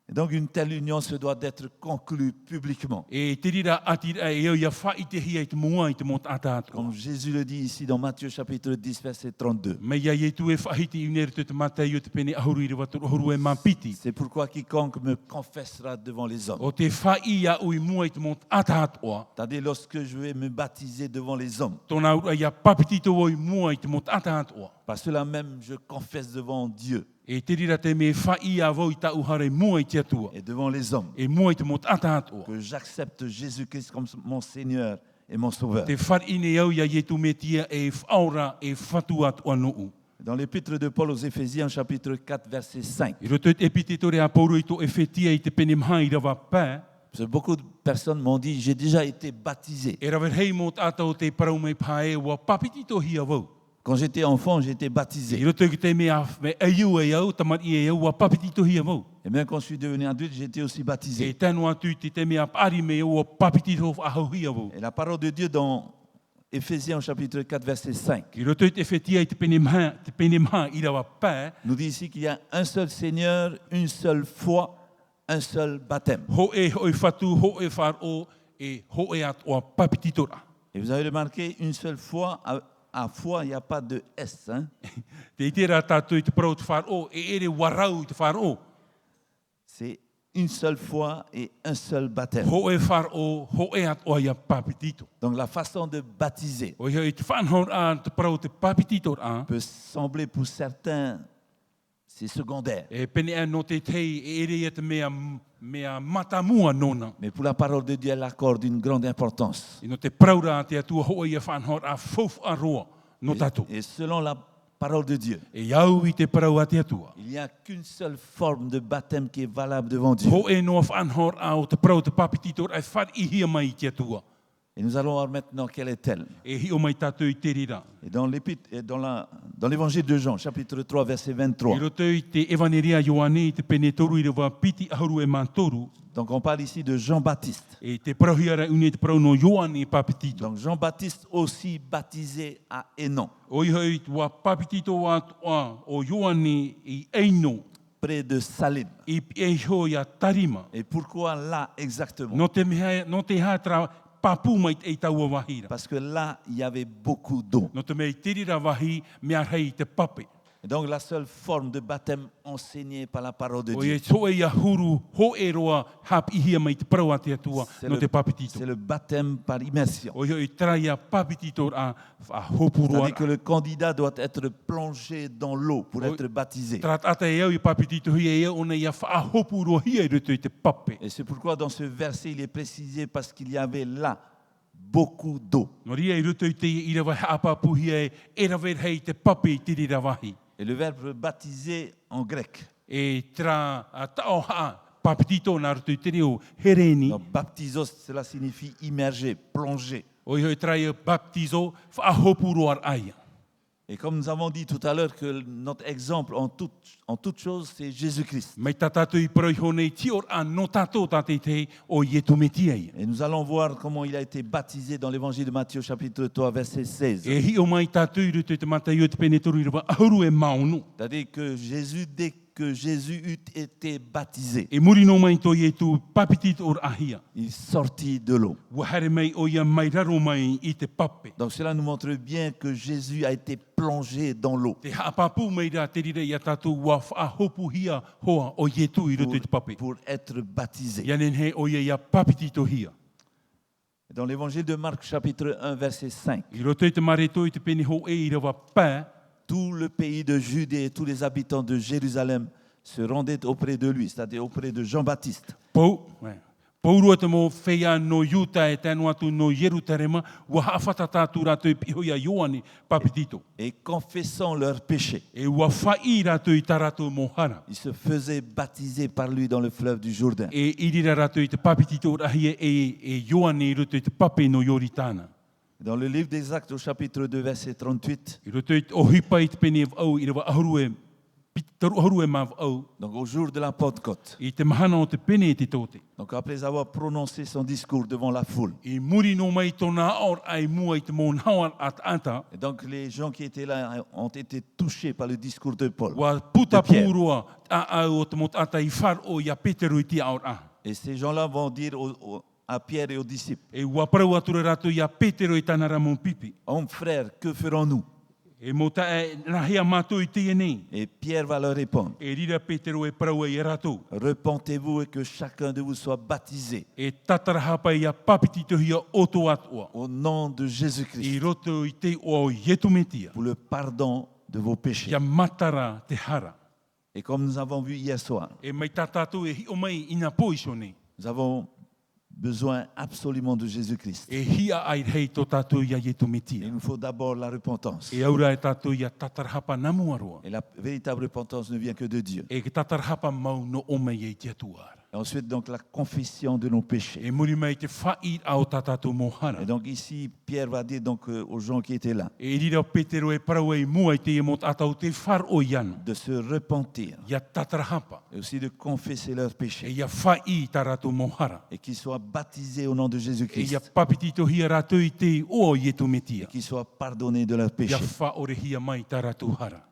Speaker 1: Et donc une telle union se doit d'être conclue publiquement.
Speaker 2: E te rira ati a e ia whai te hia I te mua I te mot ata atu.
Speaker 1: Comme Jésus le dit ici dans Matthieu chapitre 10 verset 32.
Speaker 2: Me ia e tu e whai te unere te matai o te pene ahuru I rewa toro ahuru e mampiti.
Speaker 1: C'est pourquoi quiconque me confessera devant les hommes.
Speaker 2: O te whai ia ui mua I te mot ata atua.
Speaker 1: C'est-à-dire lorsque je vais me baptiser devant les hommes.
Speaker 2: Tona ura ia papitito o I mua I te mot ata atua.
Speaker 1: Par cela même, je confesse devant Dieu
Speaker 2: E te rira te me whai ia vau I ta uhare mua I te atua.
Speaker 1: et devant les hommes
Speaker 2: E mua I te mot ata atua.
Speaker 1: que j'accepte Jésus-Christ comme mon Seigneur et mon Sauveur.
Speaker 2: Te whai ne au ia e tu metia e whaora e whatu atua nuu.
Speaker 1: Dans l'épître de Paul aux Éphésiens, chapitre 4, verset 5,
Speaker 2: I roto e pititore a pauru I to e whetia I te pene maha I rawa pā.
Speaker 1: parce que beaucoup de personnes m'ont dit, j'ai déjà été baptisé.
Speaker 2: E rawer hei mot atau te parau mai pae wa papitito hia vau.
Speaker 1: Quand j'étais enfant, j'ai été
Speaker 2: I
Speaker 1: baptisé.
Speaker 2: roto ki te mea me aiu e au, tamati e au wa papitito hia vau.
Speaker 1: Et même quand je suis devenu adulte, j'ai été aussi
Speaker 2: E
Speaker 1: baptisé.
Speaker 2: tanu atu te mea pari me au wa papitito ahau hia vau.
Speaker 1: Et la parole de Dieu dans Éphésiens, chapitre 4, verset 5,
Speaker 2: I roto te whetia I te pene maha I rawa pā.
Speaker 1: nous dit ici qu'il y a un seul Seigneur, une seule foi, un seul baptême.
Speaker 2: Ho e whatu, ho e wharo, e ho e at o papititora.
Speaker 1: Et vous avez remarqué, une seule foi, à foi, il n'y a pas de S. Hein?
Speaker 2: Te itera tātou I te parau te wharo, e ere warau I te wharo.
Speaker 1: C'est une seule foi et un seul baptême.
Speaker 2: Ho e wharo, ho e at o ia papitito.
Speaker 1: Donc la façon de baptiser
Speaker 2: O ia I te whanhor a te parau te papititora.
Speaker 1: peut sembler pour certains, c'est secondaire.
Speaker 2: E pene e no te tei e ere ia te mea matamua nona.
Speaker 1: Mais pour la parole de Dieu, elle accorde une grande importance.
Speaker 2: I no te praura te atua hoa ia whanhor a fouf a roa no tatou.
Speaker 1: Et selon la parole de Dieu,
Speaker 2: E iau I te parau a te atua.
Speaker 1: il n'y a qu'une seule forme de baptême qui est valable devant Dieu.
Speaker 2: Ho e noa whanhor a o te parau te papititor ai whar I hia mai te atua.
Speaker 1: Et nous allons voir maintenant quelle est-elle.
Speaker 2: E hi o mai tatou I te rira.
Speaker 1: Et dans l'évangile de Jean, chapitre 3, verset
Speaker 2: I
Speaker 1: 23.
Speaker 2: roto I te evaneria Ioane I te pene toru I rewa piti ahuru e mantoru.
Speaker 1: Donc on parle ici de Jean-Baptiste.
Speaker 2: E te parahiara une te parau no Ioane papitito.
Speaker 1: Donc Jean-Baptiste aussi baptisé à Hénon,
Speaker 2: O I hoi tua papitito a toa o Ioane I eino.
Speaker 1: près de Salim.
Speaker 2: I e hoi a tarima.
Speaker 1: Et pourquoi là exactement?
Speaker 2: No te hatra papu mai e taua wahira.
Speaker 1: Parce que là, il y avait beaucoup d'eau.
Speaker 2: No te mei tirira wahi mea rei te pape.
Speaker 1: Et donc la seule forme de baptême enseignée par la parole de
Speaker 2: O
Speaker 1: Dieu,
Speaker 2: e so e a huru ho e roa hap ihia mai te parawa te atua
Speaker 1: c'est
Speaker 2: no te papitito.
Speaker 1: le baptême par immersion.
Speaker 2: O e traia papitito a hopuroa.
Speaker 1: C'est-à-dire que le candidat doit être plongé dans l'eau pour
Speaker 2: Oui.
Speaker 1: être baptisé.
Speaker 2: Trat ata e au I papitito hi e ona ia wha hopuroa hi e ruto I te pape.
Speaker 1: Et c'est pourquoi dans ce verset, il est précisé parce qu'il y avait là beaucoup d'eau.
Speaker 2: No ria I ruto I te I rawa hapapu hi e rawer hei te pape I tirira wahi.
Speaker 1: Et le verbe baptiser en grec,
Speaker 2: E tra a tao ha papitito na ruto I te reo hereni.
Speaker 1: donc baptisos, cela signifie immerger, plonger.
Speaker 2: O i traia baptizo wha hopuroa aia.
Speaker 1: Et comme nous avons dit tout à l'heure que notre exemple en toute chose, c'est Jésus-Christ.
Speaker 2: Mai tatatu I paroi honei tior a no tato tate te o ietu metiai.
Speaker 1: Et nous allons voir comment il a été baptisé dans l'évangile de Matthieu chapitre 3 verset 16.
Speaker 2: E hi o mai tatu I ruto I te matai o te penetoru I rawa ahuru e maunu.
Speaker 1: C'est-à-dire que dès que Jésus eut été baptisé,
Speaker 2: E muri no mai to ietu papitit or ahia.
Speaker 1: il sortit de l'eau.
Speaker 2: Wahare mai o ia mai raro mai I te pape.
Speaker 1: Donc cela nous montre bien que Jésus a été plongé dans l'eau
Speaker 2: Te hapapu mai ra te rire ia tatu wa wha hopu hia hoa o ietu I ruto I te pape.
Speaker 1: pour être baptisé.
Speaker 2: Ianen he o ia papitit o hia.
Speaker 1: Dans l'évangile de Marc, chapitre 1, verset 5,
Speaker 2: I roto i te mareto i te peni ho e i rawa pā,
Speaker 1: tout le pays de Judée et tous les habitants de Jérusalem se rendaient auprès de lui, c'est-à-dire auprès de Jean-Baptiste.
Speaker 2: Paurua te mō whea no Iuta e tēnu atu no Yerutarema, ua haawhata tātu rātou i pihoia Ioane papitito.
Speaker 1: Et confessant leurs péchés,
Speaker 2: E ua whai rātou i tā rātou mō hara.
Speaker 1: ils se faisaient baptiser par lui dans le fleuve du Jourdain.
Speaker 2: E irira rātou i te papitito rahi e Ioane i roto i te pape no Yoritana.
Speaker 1: Dans le livre des Actes, au chapitre 2, verset 38,
Speaker 2: I roto i te ohipa i te peni e au, i rawa ahuru e mav au,
Speaker 1: donc au jour de la Pentecôte,
Speaker 2: i te mahana o te pene e te tōte.
Speaker 1: donc après avoir prononcé son discours devant la foule,
Speaker 2: I muri no mai tōna aor ai mua i te mō nauar at anta,
Speaker 1: et donc les gens qui étaient là ont été touchés par le discours de Paul.
Speaker 2: wa puta
Speaker 1: De Pierre.
Speaker 2: pūrua a au o te mō ata i whar o ia Peteru i te aor a.
Speaker 1: Et ces gens-là vont dire à Pierre et aux disciples,
Speaker 2: E ua parau atura rātou ia Peteru i tānara mō pipi.
Speaker 1: hommes frères, que ferons-nous?
Speaker 2: E mō ta e rahia mātou i te nei.
Speaker 1: Et Pierre va leur répondre,
Speaker 2: E rira Peteru e parau e rātou.
Speaker 1: repentez-vous et que chacun de vous soit baptisé
Speaker 2: E tatarahapa ia papitito hia oto atua.
Speaker 1: au nom de
Speaker 2: I
Speaker 1: Jésus-Christ
Speaker 2: roto i te o Yetumetia.
Speaker 1: pour le pardon de vos péchés.
Speaker 2: Ia matara te hara.
Speaker 1: Et comme nous avons vu hier soir,
Speaker 2: E mai tātātou e hi o mai ina poiso nei.
Speaker 1: nous avons besoin absolument de Jésus-Christ.
Speaker 2: E hia ai hei tō tātou ia
Speaker 1: Il
Speaker 2: Yetumetia.
Speaker 1: nous faut d'abord la repentance.
Speaker 2: E aura e tātou ia tatarahapa namu aroa.
Speaker 1: Et la véritable repentance ne vient que de Dieu.
Speaker 2: E ke tatarahapa mau no o mai e te atuara.
Speaker 1: Et ensuite, donc, la confession de nos péchés.
Speaker 2: E muri mai te whai ao tātātou mohara.
Speaker 1: Et donc, ici, Pierre va dire donc, aux gens qui étaient là
Speaker 2: E rira Petero e parau e mua i te e mot atau te whar o iano.
Speaker 1: de se repentir
Speaker 2: Ia tatarahapa.
Speaker 1: et aussi de confesser leurs
Speaker 2: E
Speaker 1: péchés
Speaker 2: ia whai tā rātou mohara.
Speaker 1: et qu'ils soient baptisés au nom de
Speaker 2: E ia
Speaker 1: Jésus-Christ
Speaker 2: papitito hia rātou i te o i e
Speaker 1: et
Speaker 2: tumetia.
Speaker 1: qu'ils soient pardonnés de leurs
Speaker 2: Ia
Speaker 1: péchés.
Speaker 2: whaore hia mai tā rātou hara.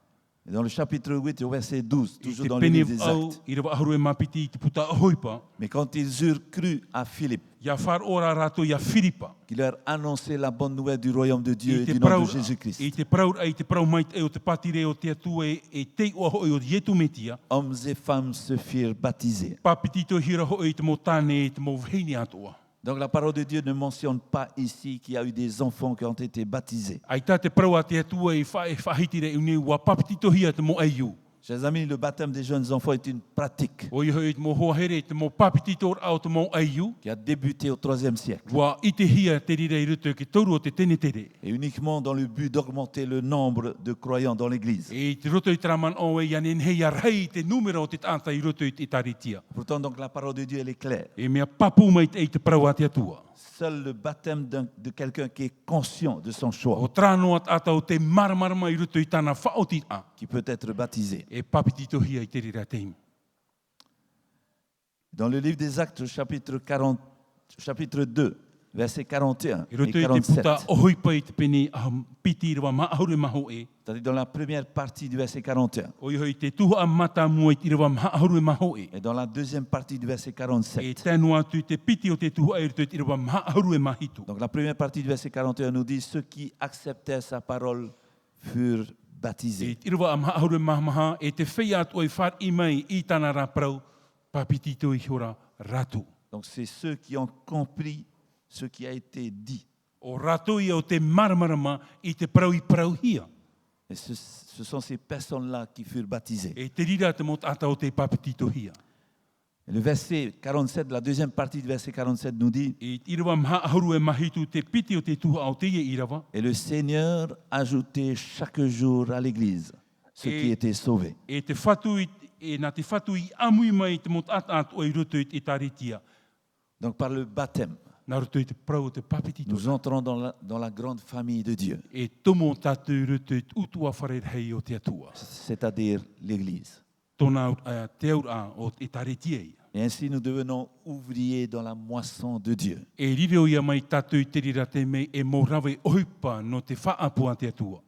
Speaker 1: Et dans le chapitre 8, au verset 12,
Speaker 2: I
Speaker 1: toujours
Speaker 2: te
Speaker 1: dans le
Speaker 2: pene
Speaker 1: livre des
Speaker 2: au,
Speaker 1: Actes,
Speaker 2: i rawa aharu e mapiti i te puta ahoipa.
Speaker 1: mais quand ils eurent cru à Philippe,
Speaker 2: Ia whar ora rātou ia Filipa.
Speaker 1: qui leur annonçait la bonne nouvelle du royaume de Dieu
Speaker 2: I
Speaker 1: et
Speaker 2: te
Speaker 1: du nom
Speaker 2: parau,
Speaker 1: de Jésus-Christ,
Speaker 2: i te parau, i te parau mai e o te patire o te atu e te ua hoi o Yetumetia.
Speaker 1: hommes et femmes se firent baptiser.
Speaker 2: Papitito hira hoi i te mo tāne e te mo vheini atua.
Speaker 1: Donc la parole de Dieu ne mentionne pas ici qu'il y a eu des enfants qui ont été baptisés.
Speaker 2: Ai tā te parau a te atua e whahitire i unei ua papitito hia te mo eiu.
Speaker 1: Chers amis, le baptême des jeunes enfants est une pratique
Speaker 2: O i hoi te mo hoahere te mo papitito au te mo eiu.
Speaker 1: qui a débuté au IIIe siècle
Speaker 2: Wa i te hia te rira i ruto ki tauru o te tene tere.
Speaker 1: et uniquement dans le but d'augmenter le nombre de croyants dans l'Église.
Speaker 2: E te roto i traman o e ianen hei a rei te numero o te tanta i roto i te taritia.
Speaker 1: Pourtant, donc, la parole de Dieu, elle est claire.
Speaker 2: E mea papu mai te te parau a te atua.
Speaker 1: Seul le baptême de quelqu'un qui est conscient de son choix,
Speaker 2: O trano at ata o te marmarama i roto i tana whaoti a.
Speaker 1: qui peut être baptisé.
Speaker 2: E papitito hia i te rira teimi.
Speaker 1: Dans le livre des Actes, chapitre 2, versets 41
Speaker 2: I
Speaker 1: et
Speaker 2: roto i te
Speaker 1: 47,
Speaker 2: puta ohoipa i te pene piti i rawa maahure maho e.
Speaker 1: c'est-à-dire dans la première partie du verset 41
Speaker 2: O i hoi te tuha a mata mua i te rawa maahure maho e.
Speaker 1: et dans la deuxième partie du verset
Speaker 2: E
Speaker 1: 47.
Speaker 2: tēnu atu i te piti o te tuha e roto i te rawa maahure mahitu.
Speaker 1: Donc la première partie du verset 41 nous dit, ceux qui acceptèrent sa parole furent
Speaker 2: E
Speaker 1: baptisés.
Speaker 2: te rawa a maahure maha e te whea atu o i whar i mai i tana raprau papitito i hora ratu.
Speaker 1: Donc c'est ceux qui ont compris ce qui a été dit.
Speaker 2: O ratu i o te marmarama i te parau i parau hia.
Speaker 1: Et ce sont ces personnes-là qui furent baptisées.
Speaker 2: E te rira te mot ata o te papitito hia.
Speaker 1: Et le verset 47, la deuxième partie du verset 47 nous dit,
Speaker 2: E te rawa maahure e mahitu te piti o te tuha o te ia i rawa.
Speaker 1: et le Seigneur ajoutait chaque jour à l'Église ceux qui étaient sauvés.
Speaker 2: E te whatu i, e nā te whatu i amui mai te mot ata o i roto i te taritia.
Speaker 1: Donc par le baptême,
Speaker 2: Nā roto i te parau o te papitito.
Speaker 1: nous entrons dans la grande famille de Dieu,
Speaker 2: E tomo tātou roto i te utua wharerhei o te atua.
Speaker 1: c'est-à-dire l'Église.
Speaker 2: Tōna te aura o te taritia ia.
Speaker 1: Et ainsi nous devenons ouvriers dans la moisson de Dieu.
Speaker 2: E rireo ia mai tātou i te rira te mei e mō rawe oipa no te whaapua te atua.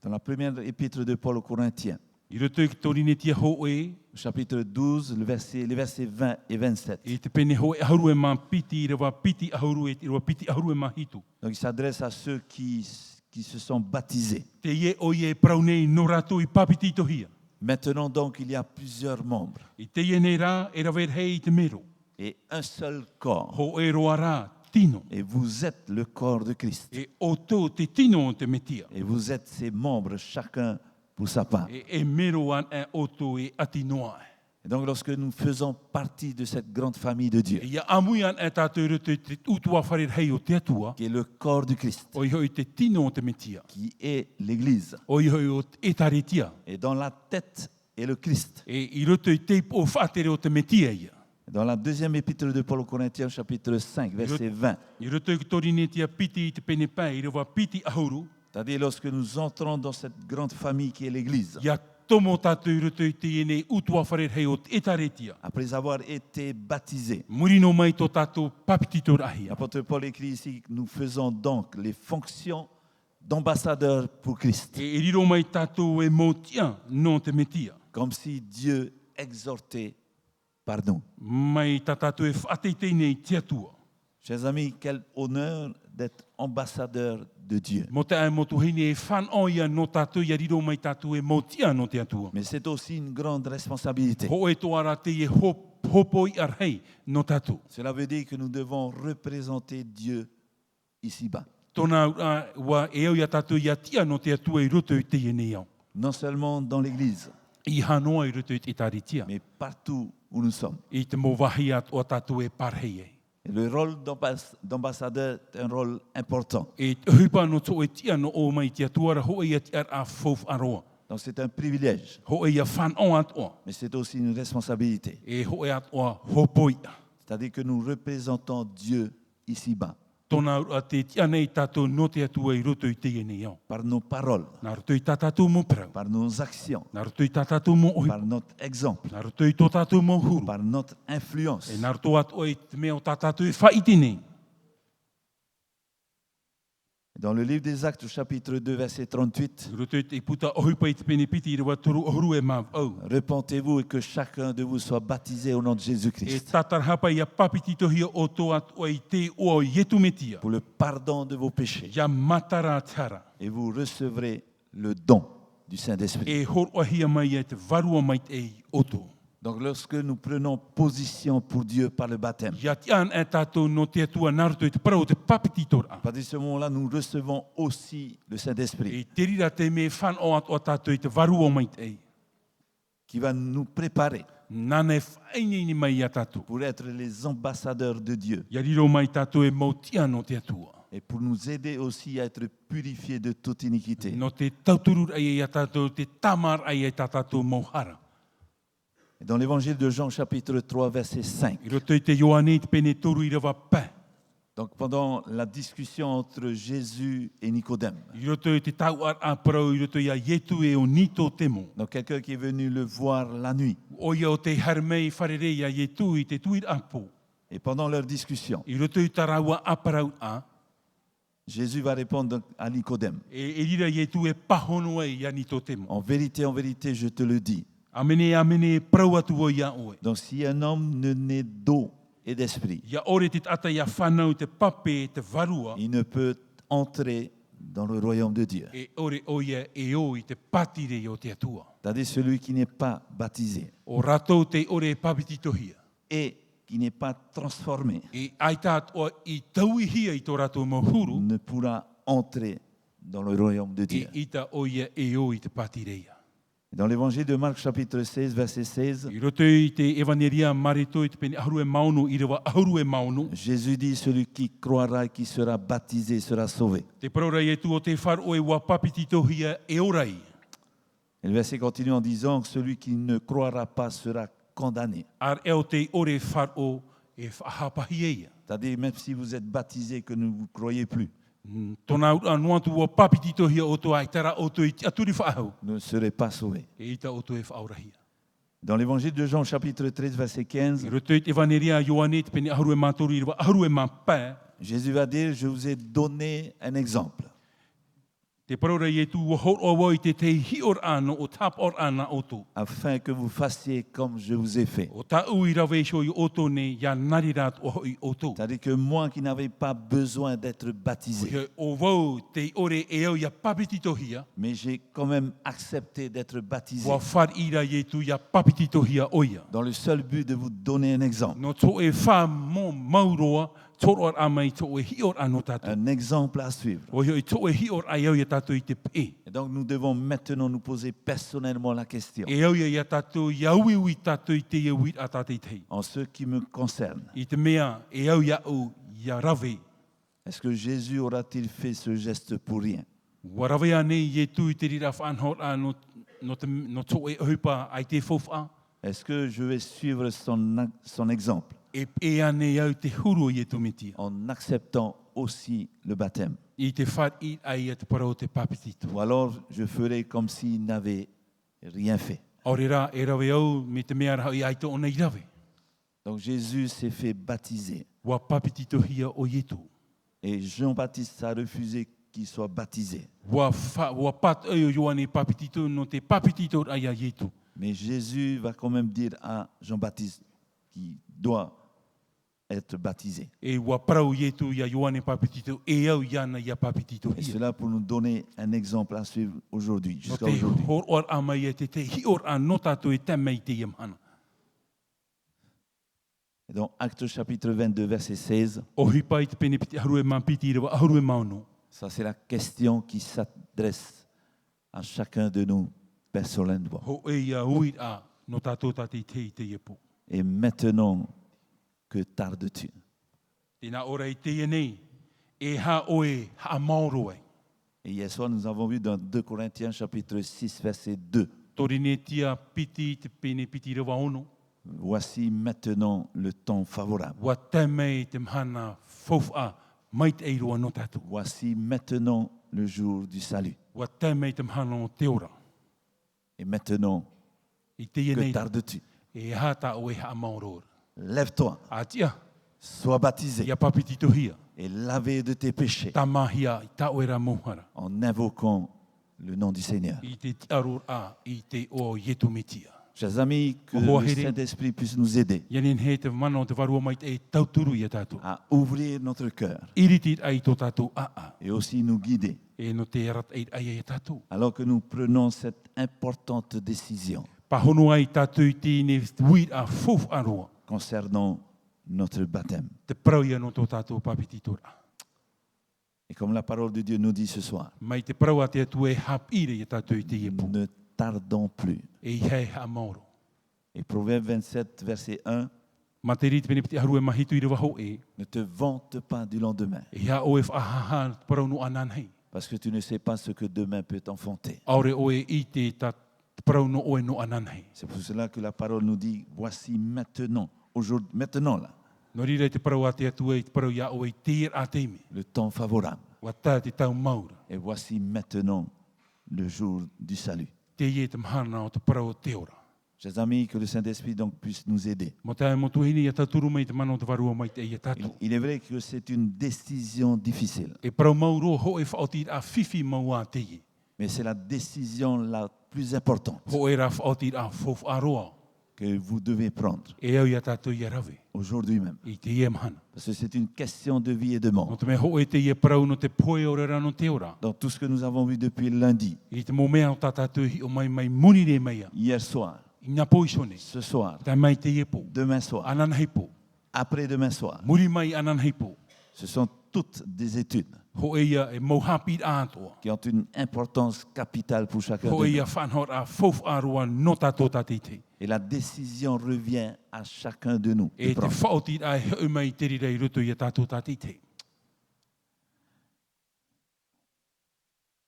Speaker 1: Dans la première épître de Paul aux Corinthiens,
Speaker 2: I roto i ki torine tia ho e,
Speaker 1: chapitre 12, les versets 20 et 27.
Speaker 2: e te pene ho e aharu e mā piti, i rewa piti aharu e, i rewa piti aharu e mā hitu.
Speaker 1: Donc il s'adresse à ceux qui se sont baptisés.
Speaker 2: Te ie o ie praunei no rātou i papiti tohia.
Speaker 1: Maintenant donc il y a plusieurs membres
Speaker 2: I te ie nei rā, e rawe hei i te mero.
Speaker 1: et un seul corps.
Speaker 2: Ho e roa rā, tino.
Speaker 1: Et vous êtes le corps de Christ.
Speaker 2: E o tō te tino te metia.
Speaker 1: Et vous êtes ses membres, chacun pour sa part.
Speaker 2: E mero an e o tō e atinoa.
Speaker 1: Et donc lorsque nous faisons partie de cette grande famille de Dieu,
Speaker 2: E ia amui an e tātou roto te utua wharer hei o te atua.
Speaker 1: qui est le corps du Christ,
Speaker 2: O ihoi te tino te metia.
Speaker 1: qui est l'Église,
Speaker 2: O ihoi o e taretia.
Speaker 1: et dont la tête est le Christ.
Speaker 2: E I roto I te o whaatere o te metia ia.
Speaker 1: Dans la deuxième épître de Paul aux Corinthiens, chapitre 5, verset 20,
Speaker 2: I roto I torine tia piti I te pene pai, I rewa piti ahuru.
Speaker 1: c'est-à-dire lorsque nous entrons dans cette grande famille qui est l'Église,
Speaker 2: Ia tomo tātou I roto I te ene utua wharer hei o te e taretia.
Speaker 1: après avoir été baptisés,
Speaker 2: Murino mai tō tātou papiti tō rahia.
Speaker 1: l'apôtre Paul écrit ici, nous faisons donc les fonctions d'ambassadeurs pour Christ,
Speaker 2: E riro mai tātou e motia no te metia.
Speaker 1: comme si Dieu exhortait par nous.
Speaker 2: Mai tā tātou e whaateitei nei te atua.
Speaker 1: Chers amis, quel honneur d'être ambassadeur de Dieu.
Speaker 2: Mo te ai motu hine e whan o ia no tātou, ia riro mai tātou e motia no te atua.
Speaker 1: Mais c'est aussi une grande responsabilité.
Speaker 2: Ho e tō ara te e hopo I ar hei no tātou.
Speaker 1: Cela veut dire que nous devons représenter Dieu ici-bas.
Speaker 2: Tōna wa e au ia tātou ia tia no te atua I roto I te ene au.
Speaker 1: Non seulement dans l'Église,
Speaker 2: I hanoa I roto I te taritia.
Speaker 1: mais partout où nous sommes.
Speaker 2: I te mo wahi at o tātou e parhei e.
Speaker 1: Et le rôle d'ambassadeur est un rôle important.
Speaker 2: E hupa no tō e tia no o mai te atuara ho e ati ar a fouf aroa.
Speaker 1: Donc c'est un privilège,
Speaker 2: Ho e ia whan o at o.
Speaker 1: mais c'est aussi une responsabilité.
Speaker 2: E ho e at o hopoi.
Speaker 1: C'est-à-dire que nous représentons Dieu ici-bas,
Speaker 2: Tōna a te tia nei tātou no te atua I roto I te ene au.
Speaker 1: par nos paroles,
Speaker 2: Nā roto I tā tātou mo prau.
Speaker 1: par nos actions,
Speaker 2: Nā roto I tā tātou mo ohi.
Speaker 1: par notre exemple,
Speaker 2: Nā roto I tō tātou mo huru.
Speaker 1: par notre influence.
Speaker 2: E nā roto at o I te mea o tā tātou e whaiti nei.
Speaker 1: Dans le livre des Actes, au chapitre 2, verset 38,
Speaker 2: I roto I te puta ohupa I te pene piti I rewa turu ohuru e mav au.
Speaker 1: repentez-vous et que chacun de vous soit baptisé au nom de
Speaker 2: E
Speaker 1: Jésus-Christ
Speaker 2: tātar hapa I a papiti tohia o tō at o I te o yetu metia.
Speaker 1: pour le pardon de vos péchés
Speaker 2: Ia matara tara.
Speaker 1: et vous recevrez le don du Saint-Esprit.
Speaker 2: E hor o hia mai e te varua mai te I oto.
Speaker 1: Donc lorsque nous prenons position pour Dieu par le baptême,
Speaker 2: Ia te an e tātou no te atua nā roto I te parau te papiti tora.
Speaker 1: à partir de ce moment-là, nous recevons aussi le Saint-Esprit
Speaker 2: E te rira te me whan o at o tātou I te varua mai te ei.
Speaker 1: qui va nous préparer
Speaker 2: Nane whaini ni mai a tātou.
Speaker 1: pour être les ambassadeurs de Dieu
Speaker 2: Ia riro mai tātou e mautia no te atua.
Speaker 1: et pour nous aider aussi à être purifiés de toute iniquité.
Speaker 2: No te tauturu ai e a tātou, te tamar ai e tātou mauhara.
Speaker 1: Et dans l'évangile de Jean, chapitre 3, verset 5,
Speaker 2: I roto I te Ioane I te pene toru I rewa pē.
Speaker 1: donc pendant la discussion entre Jésus et Nicodème,
Speaker 2: I roto I te tau ar a parau, I roto I a yetu e o nito temo.
Speaker 1: donc quelqu'un qui est venu le voir la nuit,
Speaker 2: O ia o te harmei wharere I a yetu I te tuir apo.
Speaker 1: et pendant leur discussion,
Speaker 2: I roto I taraua a parau a.
Speaker 1: Jésus va répondre à Nicodème,
Speaker 2: E rira yetu e pahono e I a nito temo.
Speaker 1: en vérité, je te le dis.
Speaker 2: Amene e parau atu o ia oe.
Speaker 1: Donc si un homme ne naît d'eau et d'esprit,
Speaker 2: Ia ore te ata ia whanau te pape te varua.
Speaker 1: il ne peut entrer dans le royaume de Dieu.
Speaker 2: E ore o ia e o I te patire o te atua.
Speaker 1: C'est-à-dire celui qui n'est pas baptisé
Speaker 2: O ratou te ore e papiti tohia.
Speaker 1: et qui n'est pas transformé
Speaker 2: E aitat o I tauihia I tō ratou mohuru.
Speaker 1: ne pourra entrer dans le royaume de
Speaker 2: E
Speaker 1: Dieu.
Speaker 2: ita o ia e o I te patireia.
Speaker 1: Dans l'évangile de Marc, chapitre 16, verset 16,
Speaker 2: I roto I te evaneria marito I te pene ahuru e maunu I rewa ahuru e maunu.
Speaker 1: Jésus dit, celui qui croira et qui sera baptisé sera sauvé.
Speaker 2: Te paraurai e tu o te whar o e wa papiti tohia e orai.
Speaker 1: Et le verset continue en disant que celui qui ne croira pas sera condamné.
Speaker 2: Ar e o te ore whar o e whahapahi eia.
Speaker 1: C'est-à-dire même si vous êtes baptisé que ne vous croyez plus,
Speaker 2: Tōna anua tu o papiti tohia o to ai tara o to I aturi whaahau.
Speaker 1: vous ne serez pas sauvés.
Speaker 2: E ita o to e whaurahia.
Speaker 1: Dans l'évangile de Jean, chapitre 13, verset 15,
Speaker 2: I roto I te evaneria Ioane te pene ahuru e mātoru I rewa ahuru e mapē.
Speaker 1: Jésus va dire, je vous ai donné un exemple,
Speaker 2: Te paraurai e tu o hor o wai te hior ano o tap or ana o to.
Speaker 1: afin que vous fassiez comme je vous ai fait.
Speaker 2: O ta ui rawe sho I o to ne ya narirat o hoi o to.
Speaker 1: C'est-à-dire que moi qui n'avais pas besoin d'être baptisé,
Speaker 2: O wau te ore e au ya papiti tohia.
Speaker 1: mais j'ai quand même accepté d'être baptisé
Speaker 2: Wa whar ira e tu ya papiti tohia oia.
Speaker 1: dans le seul but de vous donner un exemple.
Speaker 2: No to e wha mo mauroa toro ar amai to e hior ano tatou.
Speaker 1: un exemple à suivre.
Speaker 2: O hoi to e hior ai au ia tatou i te pe.
Speaker 1: Et donc nous devons maintenant nous poser personnellement la question.
Speaker 2: E au ia tatou iau iwi tatou i te iwi a tatou tei.
Speaker 1: En ce qui me concerne,
Speaker 2: I te mea e au ia au ia rave.
Speaker 1: est-ce que Jésus aura-t-il fait ce geste pour rien?
Speaker 2: Wa rave ane i e tu i te rira whanhor a no to e ohipa ai te fofa.
Speaker 1: Est-ce que je vais suivre son exemple
Speaker 2: E ane au te huru i e tumitia.
Speaker 1: en acceptant aussi le baptême?
Speaker 2: I te what i ai te parau te papitito.
Speaker 1: Ou alors je ferai comme s'il n'avait rien fait.
Speaker 2: Aurera e rave au me te mea raho i ai to ona i rave.
Speaker 1: Donc Jésus s'est fait baptiser.
Speaker 2: Wa papitito hia o yetu.
Speaker 1: Et Jean-Baptiste a refusé qu'il soit baptisé.
Speaker 2: Wa pat o Ioane papitito no te papitito ai a yetu.
Speaker 1: Mais Jésus va quand même dire à Jean-Baptiste qu'il doit être baptisé.
Speaker 2: E wa parau yetu ia Ioane papitito e au iana ia papitito
Speaker 1: Et
Speaker 2: hia.
Speaker 1: cela pour nous donner un exemple à suivre aujourd'hui,
Speaker 2: No
Speaker 1: jusqu'à
Speaker 2: te
Speaker 1: aujourd'hui.
Speaker 2: hor or amai e te hior a no tatou e temei te iamhana.
Speaker 1: Et donc Actes chapitre 22, verset 16,
Speaker 2: O hipa i te pene piti aru e mampiti rewa aru e mauno.
Speaker 1: ça c'est la question qui s'adresse à chacun de nous personnellement.
Speaker 2: Ho e ia ui a no tatou tate te iepo.
Speaker 1: Et maintenant, que tardes-tu?
Speaker 2: Tēnā ora i te nei e ha oe ha mauro ai.
Speaker 1: Et hier soir, nous avons vu dans 2 Corinthiens chapitre 6, verset 2.
Speaker 2: Torine tia piti te pene piti rewa ono.
Speaker 1: Voici maintenant le temps favorable.
Speaker 2: Wa temei te mhana fofa mai te eiroa no tatou.
Speaker 1: Voici maintenant le jour du salut.
Speaker 2: Wa temei te mhana o te ora.
Speaker 1: Et maintenant,
Speaker 2: I te
Speaker 1: que
Speaker 2: nei
Speaker 1: tardes-tu?
Speaker 2: e hata oe ha mauro.
Speaker 1: Lève-toi,
Speaker 2: A tia,
Speaker 1: sois baptisé
Speaker 2: ia papiti tohia.
Speaker 1: et lavé de tes péchés
Speaker 2: Tamahia i ta oera mohara.
Speaker 1: en invoquant le nom du Seigneur.
Speaker 2: I te arur a i te o yetu mitia.
Speaker 1: Chers amis, que
Speaker 2: Oh,
Speaker 1: le
Speaker 2: Hiri.
Speaker 1: Saint-Esprit puisse nous aider
Speaker 2: Ianin he te mana o te varua mai te e tauturu i a tatou.
Speaker 1: à ouvrir notre cœur
Speaker 2: Iritit ai to tatou a.
Speaker 1: et aussi nous guider
Speaker 2: E no te erat ai ai tatou.
Speaker 1: alors que nous prenons cette importante décision
Speaker 2: Pahono ai tatou i tine wit a fof aroa.
Speaker 1: concernant notre baptême.
Speaker 2: Te prauia no tō tatou papiti tora.
Speaker 1: Et comme la parole de Dieu nous dit ce soir,
Speaker 2: Mai te prau a te atu e hap ire i tatou i te iepu.
Speaker 1: ne tardons plus.
Speaker 2: E i hei ha mauro.
Speaker 1: Et Proverbe 27, verset 1,
Speaker 2: Ma te rite pene piti haru e mahitu i rewa ho e.
Speaker 1: ne te vante pas du lendemain,
Speaker 2: E ha o e whahaha parau no anan hei.
Speaker 1: parce que tu ne sais pas ce que demain peut t'enfanter.
Speaker 2: Aure o e i te ta parau no o e no anan hei.
Speaker 1: C'est pour cela que la parole nous dit, voici maintenant, aujourd'hui, maintenant là,
Speaker 2: No rira te parau a te atu e te parau ia o e te a teime.
Speaker 1: le temps favorable.
Speaker 2: Wa tā te tau maura.
Speaker 1: Et voici maintenant le jour du salut.
Speaker 2: Te ie te mahana o te parau o te ora.
Speaker 1: Chers amis, que le Saint-Esprit donc puisse nous aider.
Speaker 2: Mo tae mo tuhini ia taturu mai te mana o te varua mai te ia tatu.
Speaker 1: Il est vrai que c'est une décision difficile,
Speaker 2: E parau mauro ho e whaoti a fifi mau a te ie.
Speaker 1: mais c'est la décision la plus importante
Speaker 2: Ho e ra whaoti a fof aroa.
Speaker 1: que vous devez prendre
Speaker 2: E au ia tatu ia rave.
Speaker 1: aujourd'hui même.
Speaker 2: I te ie mahana.
Speaker 1: Parce que c'est une question de vie et de
Speaker 2: No
Speaker 1: mort.
Speaker 2: te me ho e te ie parau no te poe o rera no te ora.
Speaker 1: Dans tout ce que nous avons vu depuis lundi,
Speaker 2: I te mo mea o tatatu hi o mai mai muni re meia.
Speaker 1: hier soir,
Speaker 2: I ngā poisone.
Speaker 1: ce soir,
Speaker 2: Tai mai te ie po.
Speaker 1: demain soir,
Speaker 2: Anan hei po.
Speaker 1: après-demain soir,
Speaker 2: Muri mai anan hei po.
Speaker 1: ce sont toutes des études
Speaker 2: Ho e ia e mau hapi a atoa.
Speaker 1: qui ont une importance capitale pour chacun
Speaker 2: Ho
Speaker 1: de
Speaker 2: e
Speaker 1: nous.
Speaker 2: ia whanhor a fof aroa no tato tatite.
Speaker 1: Et la décision revient à chacun de nous. de
Speaker 2: E te
Speaker 1: prendre.
Speaker 2: whaoti a he o mai te rei rutu ia tato tatite.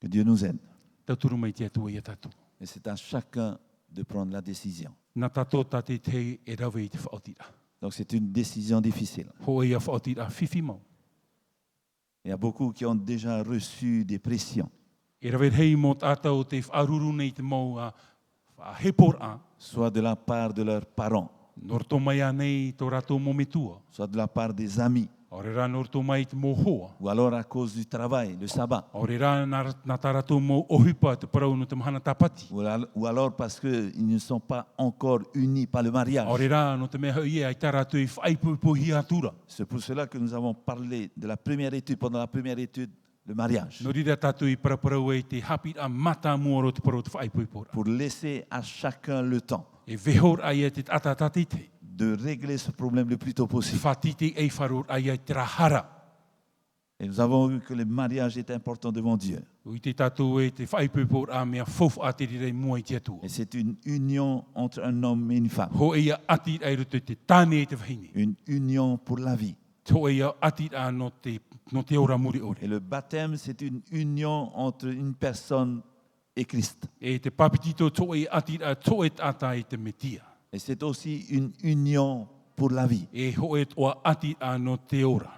Speaker 1: Que Dieu nous aide.
Speaker 2: Tauturu mai te atua ia tatu.
Speaker 1: Et c'est à chacun de prendre la décision.
Speaker 2: Nā tato tatite e rawe i te whaoti a.
Speaker 1: Donc c'est une décision difficile.
Speaker 2: Ho e ia whaoti a fifi mau.
Speaker 1: Il y a beaucoup qui ont déjà reçu des pressions,
Speaker 2: E rawe hei mo tātou te whaaruru nei te mau a hepor a.
Speaker 1: soit de la part de leurs parents,
Speaker 2: Norto mai a nei tō rato mo me tua.
Speaker 1: soit de la part des amis,
Speaker 2: Ore rā norto mai te mo hoa.
Speaker 1: ou alors à cause du travail, le sabbat,
Speaker 2: Ore rā nā tā rato mo ohipa te parau no te mahana tapati.
Speaker 1: ou alors parce qu'ils ne sont pas encore unis par le mariage.
Speaker 2: Ore rā no te mea hoi e ai tā rato i whaipupo hi atura.
Speaker 1: C'est pour cela que nous avons parlé de la première étude, pendant la première étude, le mariage,
Speaker 2: No rira tātou i paraparau e te hapi a mata muaro te parau te whaipupora.
Speaker 1: pour laisser à chacun le temps
Speaker 2: E vehor ai e te atatatite.
Speaker 1: de régler ce problème le plus tôt possible.
Speaker 2: Whatiti ei wharur ai ai te rahara.
Speaker 1: Et nous avons vu que le mariage est important devant Dieu.
Speaker 2: Ui te tatou e te whaipupur a mea fof a te rei mua i te atua.
Speaker 1: Et c'est une union entre un homme et une femme.
Speaker 2: Ho e a ati ai roto te tāne e te wahine.
Speaker 1: Une union pour la vie.
Speaker 2: Ho e a ati a no te ora muri ore.
Speaker 1: Et le baptême, c'est une union entre une personne et Christ.
Speaker 2: E te papitito to e ati a to e ata e te metia.
Speaker 1: Et c'est aussi une union pour la vie
Speaker 2: E ho e toa ati a no te ora.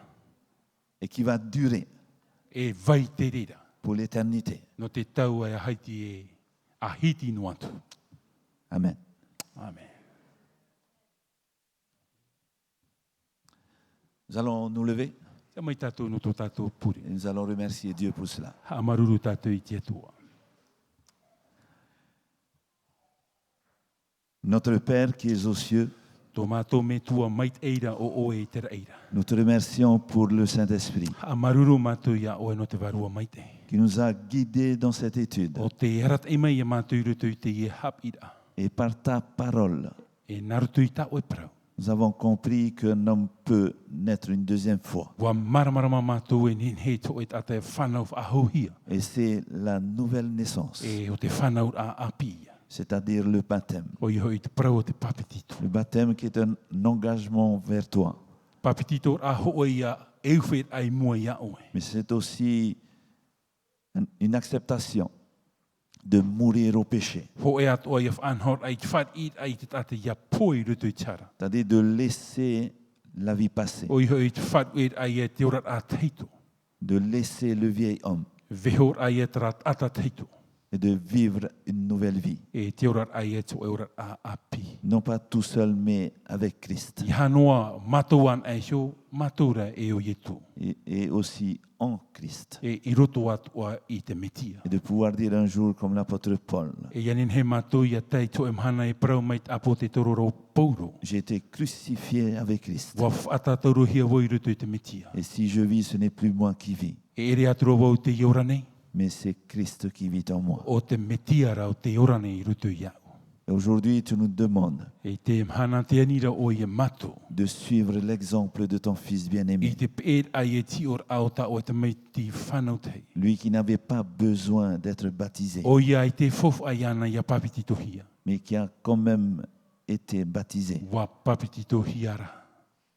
Speaker 1: et qui va durer
Speaker 2: E vai te rera.
Speaker 1: pour l'éternité.
Speaker 2: No te tau ai a haiti e a hiti no atu.
Speaker 1: Amen.
Speaker 2: Amen.
Speaker 1: Nous allons nous lever
Speaker 2: Te mai tatou no tō tatou puri.
Speaker 1: et nous allons remercier Dieu pour cela.
Speaker 2: Ha maruru tatou i te atua.
Speaker 1: Notre Père qui es aux cieux,
Speaker 2: Tō mātou me tua mait eira o oe i te reira.
Speaker 1: nous te remercions pour le Saint-Esprit
Speaker 2: Ha maruru mātou ia oe no te varua maite.
Speaker 1: qui nous a guidés dans cette étude.
Speaker 2: O te harat e mai e mātou i rutu i te ie hap ira.
Speaker 1: Et par ta parole,
Speaker 2: E narutu i ta oe prau.
Speaker 1: nous avons compris qu'un homme peut naître une deuxième fois.
Speaker 2: Wa maramarama mātou e nin he to e tata e whanau a hauhia.
Speaker 1: Et c'est la nouvelle naissance,
Speaker 2: E o te whanau a apia.
Speaker 1: c'est-à-dire le baptême.
Speaker 2: O i hoi te prau o te papitito.
Speaker 1: Le baptême qui est un engagement vers toi.
Speaker 2: Papitito a hoe ia euwhet ai mua ia oe.
Speaker 1: Mais c'est aussi une acceptation de mourir au péché.
Speaker 2: Ho e at oe af anhor ai te what it ai te tata ia poi rutu i tara.
Speaker 1: C'est-à-dire de laisser la vie passer,
Speaker 2: O i hoi te what uit ai e te orat a teito.
Speaker 1: de laisser le vieil homme
Speaker 2: Vehor ai e tarat ata teito.
Speaker 1: et de vivre une nouvelle vie.
Speaker 2: E te orat ai e te orat a api.
Speaker 1: Non pas tout seul, mais avec Christ.
Speaker 2: I hanoa matouan ai sho, matura e o yetu.
Speaker 1: Et aussi en Christ.
Speaker 2: E i roto atu a i te metia.
Speaker 1: Et de pouvoir dire un jour, comme l'apôtre Paul,
Speaker 2: E ianin he matou ia tei to mhana e prau mai apo te tororo pouro.
Speaker 1: j'ai été crucifié avec Christ.
Speaker 2: Wa whata tauru hia woi rutu i te metia.
Speaker 1: Et si je vis, ce n'est plus moi qui vis,
Speaker 2: E ere aturo wau te iora nei.
Speaker 1: mais c'est Christ qui vit en moi.
Speaker 2: O te metia rau te ora nei i rutu iau.
Speaker 1: Et aujourd'hui, tu nous demandes
Speaker 2: E te mhana te anira o i matou.
Speaker 1: de suivre l'exemple de ton Fils
Speaker 2: I
Speaker 1: bien-aimé,
Speaker 2: te peer ai e ti or auta o te mei ti whanau tei.
Speaker 1: lui qui n'avait pas besoin d'être baptisé,
Speaker 2: O ia i te fof ai ana ia papitito hia.
Speaker 1: mais qui a quand même été baptisé,
Speaker 2: Wa papitito hiara.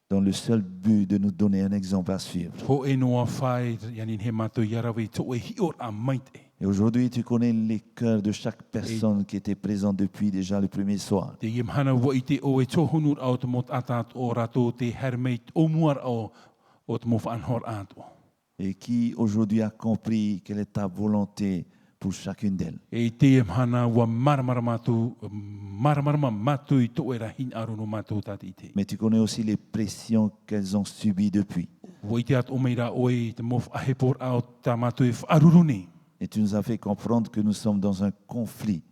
Speaker 1: dans le seul but de nous donner un exemple à suivre.
Speaker 2: Ho e noa whae ianin he matou iara wei to e hior a maite.
Speaker 1: Et aujourd'hui, tu connais les cœurs de chaque personne qui était présente depuis déjà le premier soir.
Speaker 2: Te iemhana wa i te o e tohunur au te mot atat o rato te hermeit o muar o te mof anhor ato.
Speaker 1: Et qui aujourd'hui a compris quelle est ta volonté pour chacune d'elles.
Speaker 2: E te iemhana wa maramara matu i to e rahin aru no matu tati te.
Speaker 1: Mais tu connais aussi les pressions qu'elles ont subies depuis.
Speaker 2: Wa i te at o meira o e te mof ahepor au ta matu e wharuruni.
Speaker 1: Et tu nous as fait comprendre que nous sommes dans un conflit.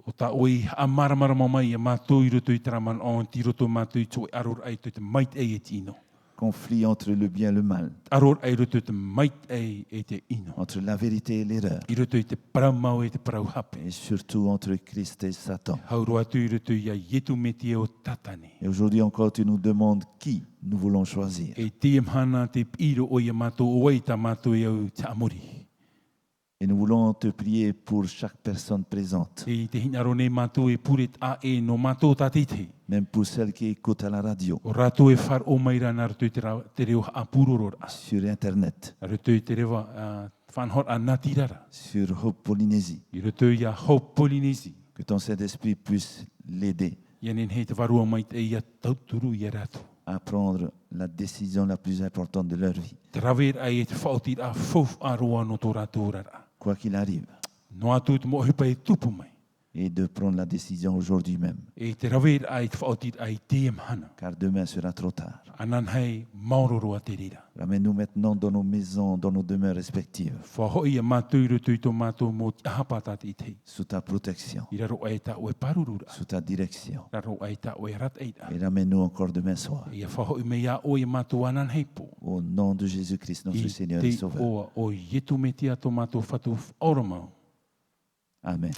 Speaker 2: O ta oi a maramara mai e matu i roto i traman o ti roto matu i to e arur ai te mait e tino.
Speaker 1: Conflit entre le bien et le mal,
Speaker 2: Arur ai roto te mait e te ino.
Speaker 1: entre la vérité et l'erreur,
Speaker 2: I roto i te paramau e te parau hape.
Speaker 1: et surtout entre Christ et Satan.
Speaker 2: Hauru atu i roto i a yetu metia o tatane.
Speaker 1: Et aujourd'hui encore, tu nous demandes qui nous voulons choisir.
Speaker 2: E te mhana te piro o ia matu o e ta matu e au te amori.
Speaker 1: Et nous voulons te prier pour chaque personne présente,
Speaker 2: E te hinaro ne matu e puret a e no matu tatite.
Speaker 1: même pour celles qui écoutent à la radio,
Speaker 2: O rato e whar o maira na rato i te reo a purorora.
Speaker 1: sur Internet,
Speaker 2: Rato i te rewa whanhor a natirara.
Speaker 1: sur Hope Polynésie.
Speaker 2: I rato i a Hope Polinesi.
Speaker 1: Que ton Saint-Esprit puisse l'aider
Speaker 2: Ianin hei te warua mai te ia tauturu i a rato.
Speaker 1: à prendre la décision la plus importante de leur vie,
Speaker 2: Te rawer ai e te whautir a fof a roa no tō rato rara.
Speaker 1: quoi qu'il arrive,
Speaker 2: No atu te mo hepa e tupu mai.
Speaker 1: et de prendre la décision aujourd'hui même,
Speaker 2: E te rawer ai te whautir ai te hana.
Speaker 1: car demain sera trop tard.
Speaker 2: Anan hei mauroro a te rira.
Speaker 1: Ramène-nous maintenant dans nos maisons, dans nos demeures respectives,
Speaker 2: Whahoi a mātou rutu i tō mātou mō te ahapatati i te.
Speaker 1: sous ta protection,
Speaker 2: I raro ai ta oe parurura.
Speaker 1: sous ta direction.
Speaker 2: Raro ai ta oe rat eira.
Speaker 1: Et ramène-nous encore demain soir.
Speaker 2: Ia whahoi me ia oe mātou anan heipo.
Speaker 1: Au nom de Jésus-Christ, notre
Speaker 2: I
Speaker 1: Seigneur et
Speaker 2: te
Speaker 1: Sauveur.
Speaker 2: oa o yetu me tia tō mātou whatu auramau.
Speaker 1: Amen.